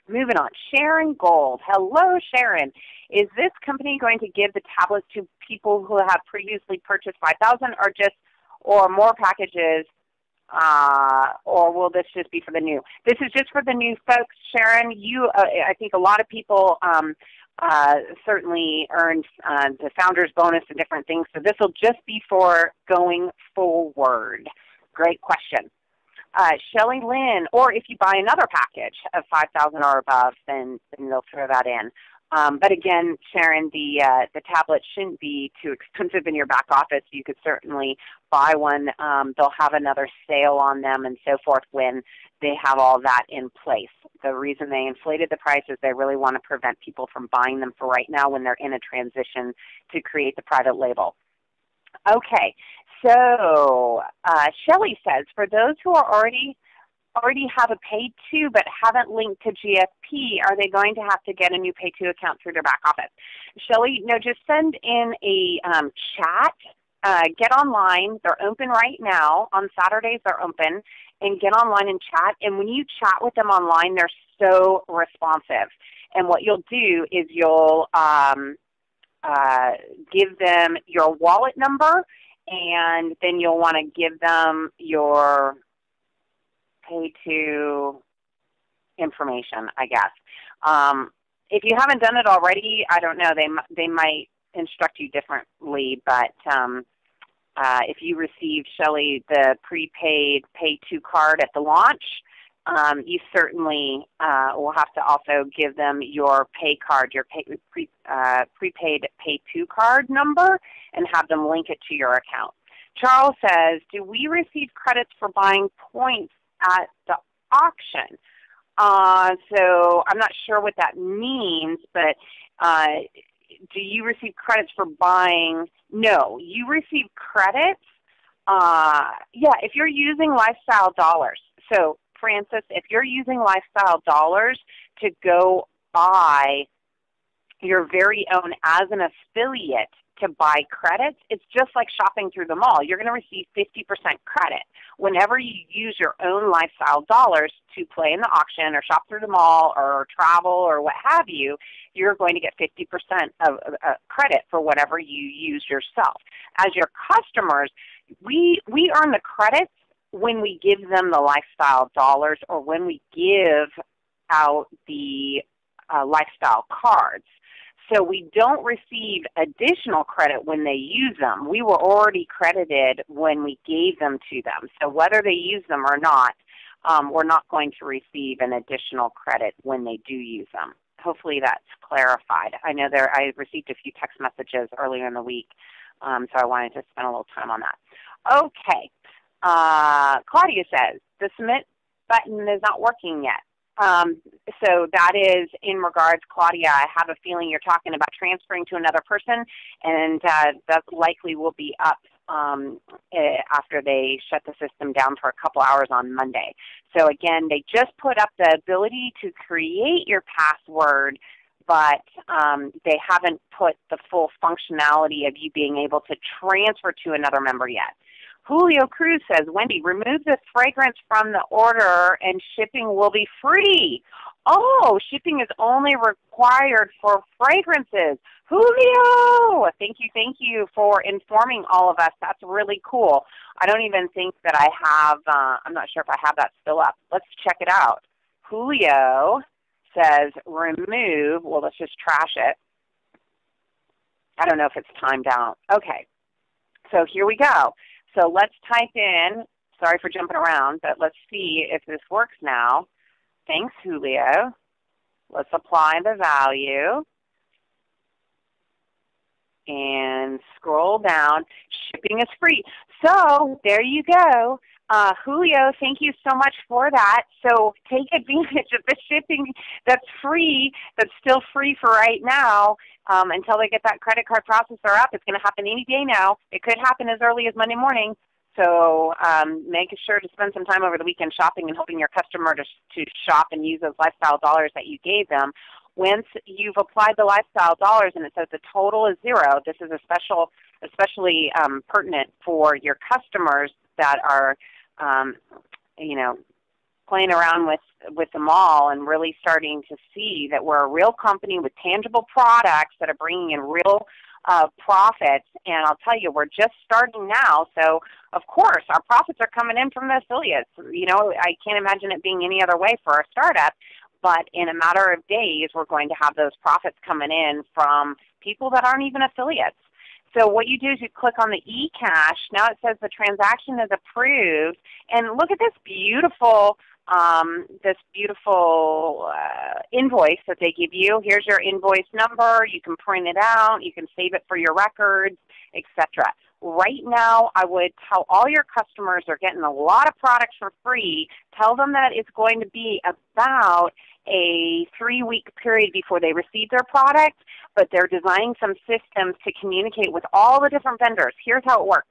A: Moving on, Sharon Gold. Hello, Sharon. Is this company going to give the tablets to people who have previously purchased 5,000 or more packages, or will this just be for the new? This is just for the new folks, Sharon. I think a lot of people certainly earned the founder's bonus and different things, so this will just be for going forward. Great question. Shelly Lynn, or if you buy another package of 5,000 or above, then they'll throw that in. But again, Sharon, the tablet shouldn't be too expensive in your back office. You could certainly buy one. They'll have another sale on them and so forth when they have all that in place. The reason they inflated the price is they really want to prevent people from buying them for right now when they're in a transition to create the private label. Okay, so Shelly says, for those who are already have a Pay 2 but haven't linked to GFP, are they going to have to get a new Pay 2 account through their back office? Shelly, no, just send in a chat. Get online. They're open right now. On Saturdays they're open. And get online and chat. And when you chat with them online, they're so responsive. And what you'll do is you'll give them your wallet number, and then you'll want to give them your Pay 2 information, I guess. If you haven't done it already, I don't know. They might instruct you differently, but if you received, Shelly, the prepaid Pay 2 card at the launch, you certainly will have to also give them your pay card, your prepaid Pay 2 card number, and have them link it to your account. Charles says, do we receive credits for buying points at the auction? So I'm not sure what that means, but do you receive credits for buying? No, you receive credits. Yeah, if you're using lifestyle dollars. So Francis, if you're using lifestyle dollars to go buy your very own as an affiliate to buy credits, it's just like shopping through the mall. You're going to receive 50% credit. Whenever you use your own lifestyle dollars to play in the auction or shop through the mall or travel or what have you, you're going to get 50% of credit for whatever you use yourself. As your customers, we earn the credits when we give them the lifestyle dollars or when we give out the lifestyle cards. So we don't receive additional credit when they use them. We were already credited when we gave them to them. So whether they use them or not, we're not going to receive an additional credit when they do use them. Hopefully that's clarified. I know I received a few text messages earlier in the week, so I wanted to spend a little time on that. Okay. Claudia says, the submit button is not working yet. So that is in regards, Claudia, I have a feeling you're talking about transferring to another person, and that likely will be up after they shut the system down for a couple hours on Monday. So again, they just put up the ability to create your password, but they haven't put the full functionality of you being able to transfer to another member yet. Julio Cruz says, Wendy, remove the fragrance from the order and shipping will be free. Oh, shipping is only required for fragrances. Julio, thank you for informing all of us. That's really cool. I don't even think that I have, I'm not sure if I have that still up. Let's check it out. Julio says remove, well, let's just trash it. I don't know if it's timed out. Okay, so here we go. So let's type in, sorry for jumping around, but let's see if this works now. Thanks, Julio. Let's apply the value. And scroll down. Shipping is free. So there you go. Julio, thank you so much for that. So take advantage of the shipping that's free, that's still free for right now until they get that credit card processor up. It's going to happen any day now. It could happen as early as Monday morning. So make sure to spend some time over the weekend shopping and helping your customer to shop and use those lifestyle dollars that you gave them. Once you've applied the lifestyle dollars and it says the total is zero, this is especially pertinent for your customers that are you know, playing around with the mall and really starting to see that we're a real company with tangible products that are bringing in real profits. And I'll tell you, we're just starting now, so of course our profits are coming in from the affiliates. You know, I can't imagine it being any other way for a startup, but in a matter of days we're going to have those profits coming in from people that aren't even affiliates. So what you do is you click on the eCash. Now it says the transaction is approved. And look at this beautiful invoice that they give you. Here's your invoice number. You can print it out. You can save it for your records, etc. Right now, I would tell all your customers are getting a lot of products for free. Tell them that it's going to be about a 3-week period before they receive their product, but they're designing some systems to communicate with all the different vendors. Here's how it works.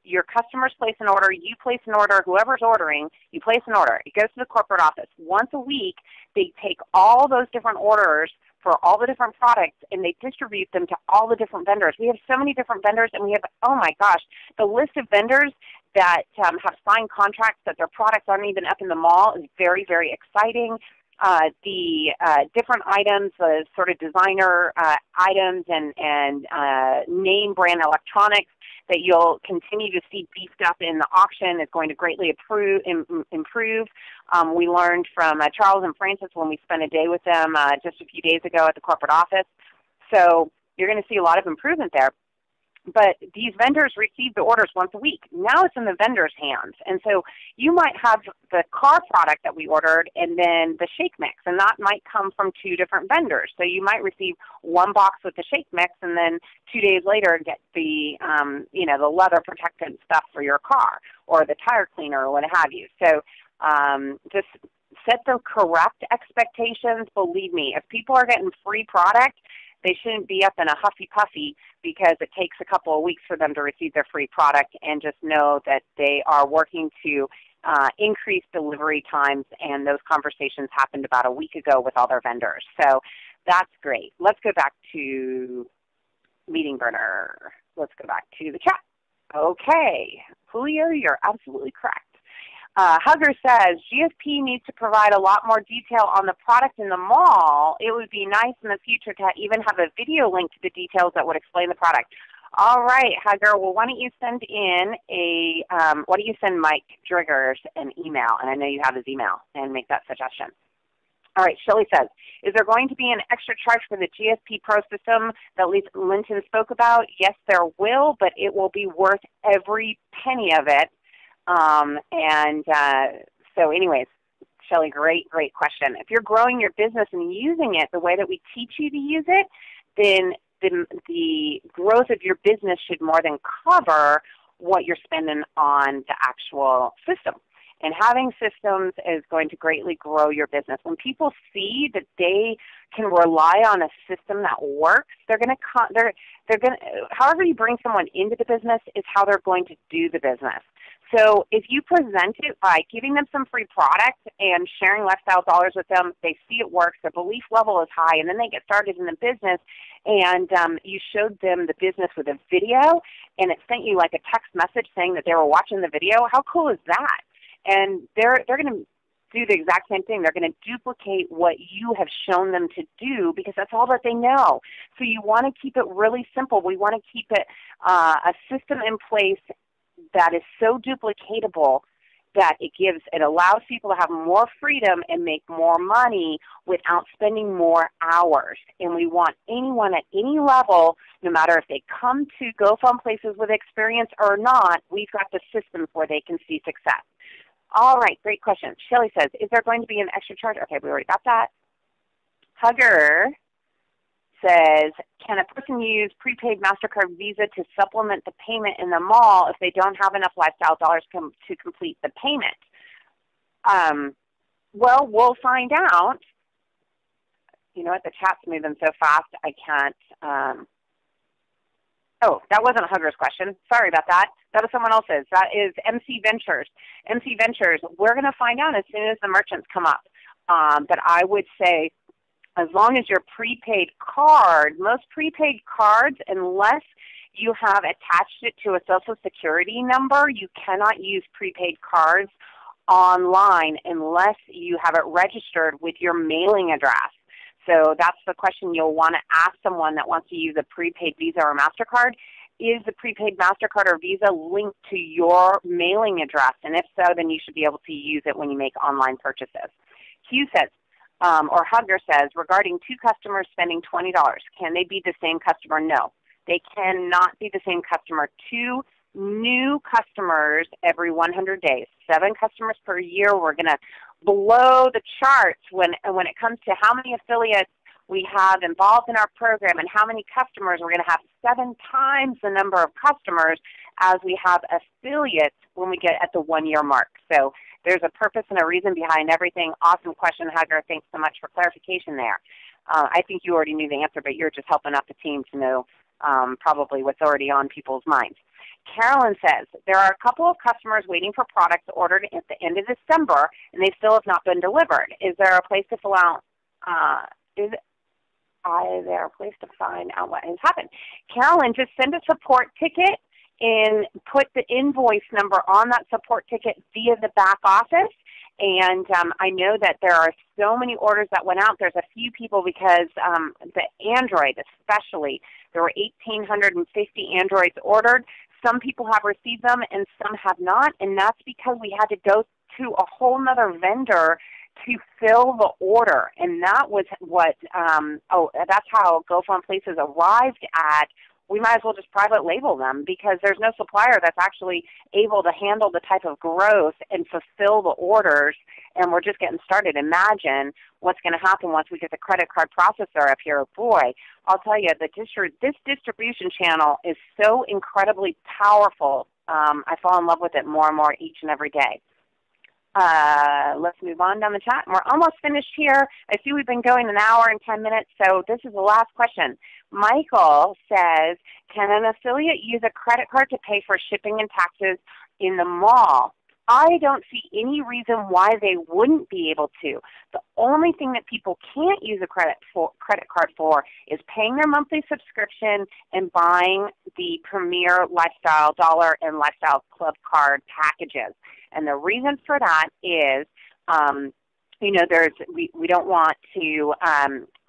A: Your customers place an order, you place an order, whoever's ordering, you place an order. It goes to the corporate office. Once a week, they take all those different orders for all the different products and they distribute them to all the different vendors. We have so many different vendors, and we have, oh my gosh, the list of vendors that have signed contracts that their products aren't even up in the mall is very, very exciting. The different items, the sort of designer items and name brand electronics that you'll continue to see beefed up in the auction is going to greatly improve. We learned from Charles and Francis when we spent a day with them just a few days ago at the corporate office. So you're going to see a lot of improvement there. But these vendors receive the orders once a week. Now it's in the vendor's hands. And so you might have the car product that we ordered and then the shake mix, and that might come from 2 different vendors. So you might receive one box with the shake mix and then 2 days later get the, you know, the leather protectant stuff for your car or the tire cleaner or what have you. So just set the correct expectations. Believe me, if people are getting free product, they shouldn't be up in a huffy-puffy because it takes a couple of weeks for them to receive their free product, and just know that they are working to increase delivery times, and those conversations happened about a week ago with all their vendors. So that's great. Let's go back to Meeting Burner. Let's go back to the chat. Okay. Julio, you're absolutely correct. Hugger says, GFP needs to provide a lot more detail on the product in the mall. It would be nice in the future to even have a video link to the details that would explain the product. All right, Hugger, well, why don't you send in why don't you send Mike Driggers an email, and I know you have his email, and make that suggestion. All right, Shelley says, is there going to be an extra charge for the GFP Pro system that Linton spoke about? Yes, there will, but it will be worth every penny of it. So anyways, Shelley, great question. If you're growing your business and using it the way that we teach you to use it, then the growth of your business should more than cover what you're spending on the actual system. And having systems is going to greatly grow your business. When people see that they can rely on a system that works, they're going to, however you bring someone into the business is how they're going to do the business. So if you present it by giving them some free product and sharing lifestyle dollars with them, they see it works, their belief level is high, and then they get started in the business, and you showed them the business with a video, and it sent you like a text message saying that they were watching the video. How cool is that? And they're going to do the exact same thing. They're going to duplicate what you have shown them to do because that's all that they know. So you want to keep it really simple. We want to keep it a system in place that is so duplicatable that it allows people to have more freedom and make more money without spending more hours. And we want anyone at any level, no matter if they come to GoFun Places with experience or not, we've got the systems where they can see success. All right, great question. Shelly says, is there going to be an extra charge? Okay, we already got that. Hugger says, can a person use prepaid MasterCard Visa to supplement the payment in the mall if they don't have enough lifestyle dollars to complete the payment? Well, we'll find out. You know what? The chat's moving so fast I can't. Oh, that wasn't Hugger's question. Sorry about that. That was someone else's. That is MC Ventures. MC Ventures, we're going to find out as soon as the merchants come up. But I would say, as long as your prepaid card, most prepaid cards, unless you have attached it to a Social Security number, you cannot use prepaid cards online unless you have it registered with your mailing address. So that's the question you'll want to ask someone that wants to use a prepaid Visa or MasterCard. Is the prepaid MasterCard or Visa linked to your mailing address? And if so, then you should be able to use it when you make online purchases. Hugh says, or Hugger says, regarding two customers spending $20, can they be the same customer? No, they cannot be the same customer. Two new customers every 100 days, 7 customers per year. We're going to blow the charts when it comes to how many affiliates we have involved in our program and how many customers. We're going to have 7 times the number of customers as we have affiliates when we get at the 1-year mark. So there's a purpose and a reason behind everything. Awesome question, Hugger. Thanks so much for clarification there. I think you already knew the answer, but you're just helping out the team to know probably what's already on people's minds. Carolyn says, there are a couple of customers waiting for products ordered at the end of December, and they still have not been delivered. Is there a place to fill out, is there a place to find out what has happened? Carolyn, just send a support ticket and put the invoice number on that support ticket via the back office. And I know that there are so many orders that went out. There's a few people because the Android especially, there were 1,850 Androids ordered. Some people have received them and some have not, and that's because we had to go to a whole other vendor to fill the order. And that was what, that's how GoFun Places arrived at. We might as well just private label them because there's no supplier that's actually able to handle the type of growth and fulfill the orders, and we're just getting started. Imagine what's going to happen once we get the credit card processor up here. Boy, I'll tell you, this distribution channel is so incredibly powerful. I fall in love with it more and more each and every day. Let's move on down the chat. We're almost finished here. I see we've been going an hour and 10 minutes, so this is the last question. Michael says, can an affiliate use a credit card to pay for shipping and taxes in the mall? I don't see any reason why they wouldn't be able to. The only thing that people can't use a credit card for is paying their monthly subscription and buying the Premier Lifestyle Dollar and Lifestyle Club card packages. And the reason for that is, you know, we don't want to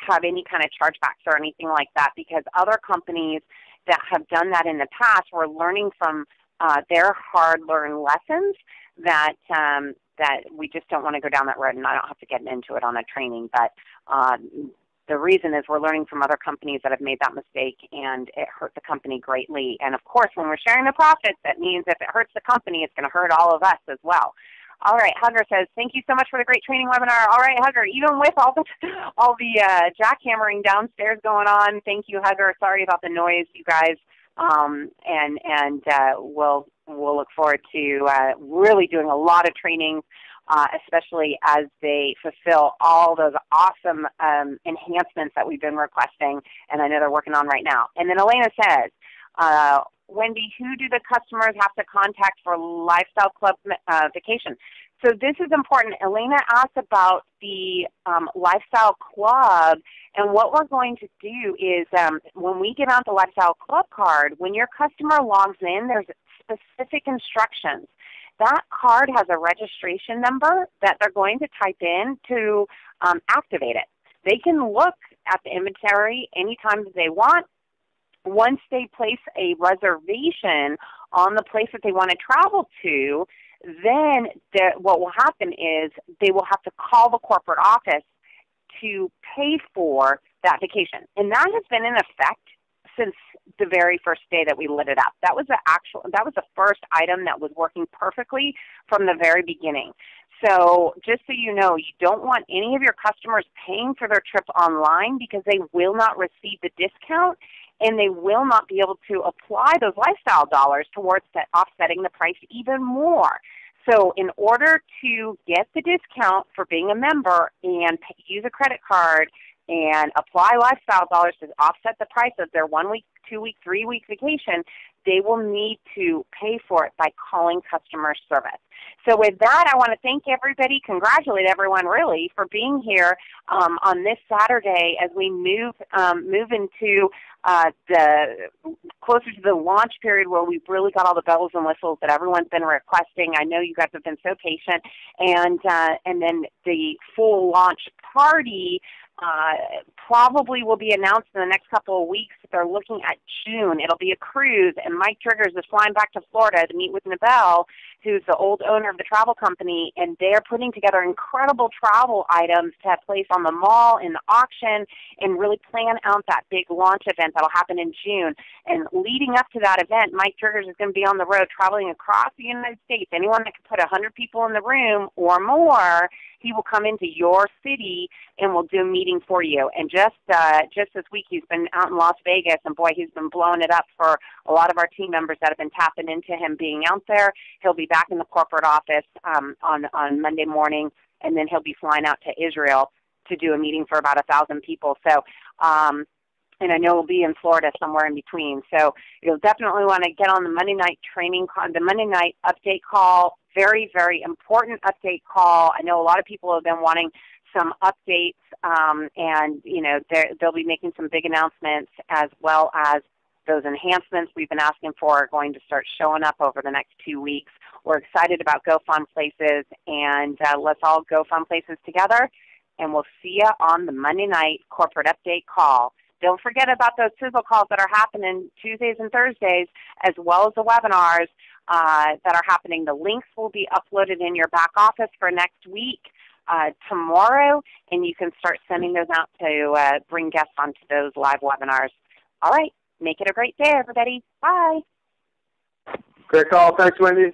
A: have any kind of chargebacks or anything like that because other companies that have done that in the past were learning from their hard-learned lessons that we just don't want to go down that road, and I don't have to get into it on a training, but the reason is we're learning from other companies that have made that mistake, and it hurt the company greatly. And, of course, when we're sharing the profits, that means if it hurts the company, it's going to hurt all of us as well. All right, Hugger says, thank you so much for the great training webinar. All right, Hugger, even with all the jackhammering downstairs going on, thank you, Hugger. Sorry about the noise, you guys. we'll look forward to really doing a lot of training, especially as they fulfill all those awesome enhancements that we've been requesting, and I know they're working on right now. And then Elena says, Wendy, who do the customers have to contact for Lifestyle Club vacation? So this is important. Elena asked about the Lifestyle Club, and what we're going to do is when we get on the Lifestyle Club card, when your customer logs in, there's specific instructions. That card has a registration number that they're going to type in to activate it. They can look at the inventory anytime that they want. Once they place a reservation on the place that they want to travel to, then what will happen is they will have to call the corporate office to pay for that vacation. And that has been in effect since the very first day that we lit it up. That was the first item that was working perfectly from the very beginning. So just so you know, you don't want any of your customers paying for their trip online because they will not receive the discount and they will not be able to apply those lifestyle dollars towards offsetting the price even more. So in order to get the discount for being a member and use a credit card and apply lifestyle dollars to offset the price of their 1 week, 2 week, 3 week vacation, they will need to pay for it by calling customer service. So with that, I want to thank everybody, congratulate everyone really for being here on this Saturday as we move into closer to the launch period where we've really got all the bells and whistles that everyone's been requesting. I know you guys have been so patient. And then the full launch party probably will be announced in the next couple of weeks. They're looking at June. It'll be a cruise, and Mike Triggers is flying back to Florida to meet with Nabel, who's the old owner of the travel company, and they're putting together incredible travel items to place on the mall, in the auction, and really plan out that big launch event that will happen in June. And leading up to that event, Mike Triggers is going to be on the road traveling across the United States. Anyone that can put 100 people in the room or more, he will come into your city and will do a meeting for you. And just this week, he's been out in Las Vegas, and boy, he's been blowing it up for a lot of our team members that have been tapping into him being out there. He'll be back in the corporate office on Monday morning, and then he'll be flying out to Israel to do a meeting for about 1,000 people. So, and I know we'll be in Florida somewhere in between. So you'll definitely want to get on the Monday night the Monday night update call. Very, very important update call. I know a lot of people have been wanting some updates, and you know they'll be making some big announcements, as well as those enhancements we've been asking for are going to start showing up over the next 2 weeks. We're excited about GoFun Places, and let's all GoFun Places together, and we'll see you on the Monday night corporate update call. Don't forget about those sizzle calls that are happening Tuesdays and Thursdays, as well as the webinars that are happening. The links will be uploaded in your back office for next week, tomorrow, and you can start sending those out to bring guests onto those live webinars. All right. Make it a great day, everybody. Bye.
B: Great call. Thanks, Wendy.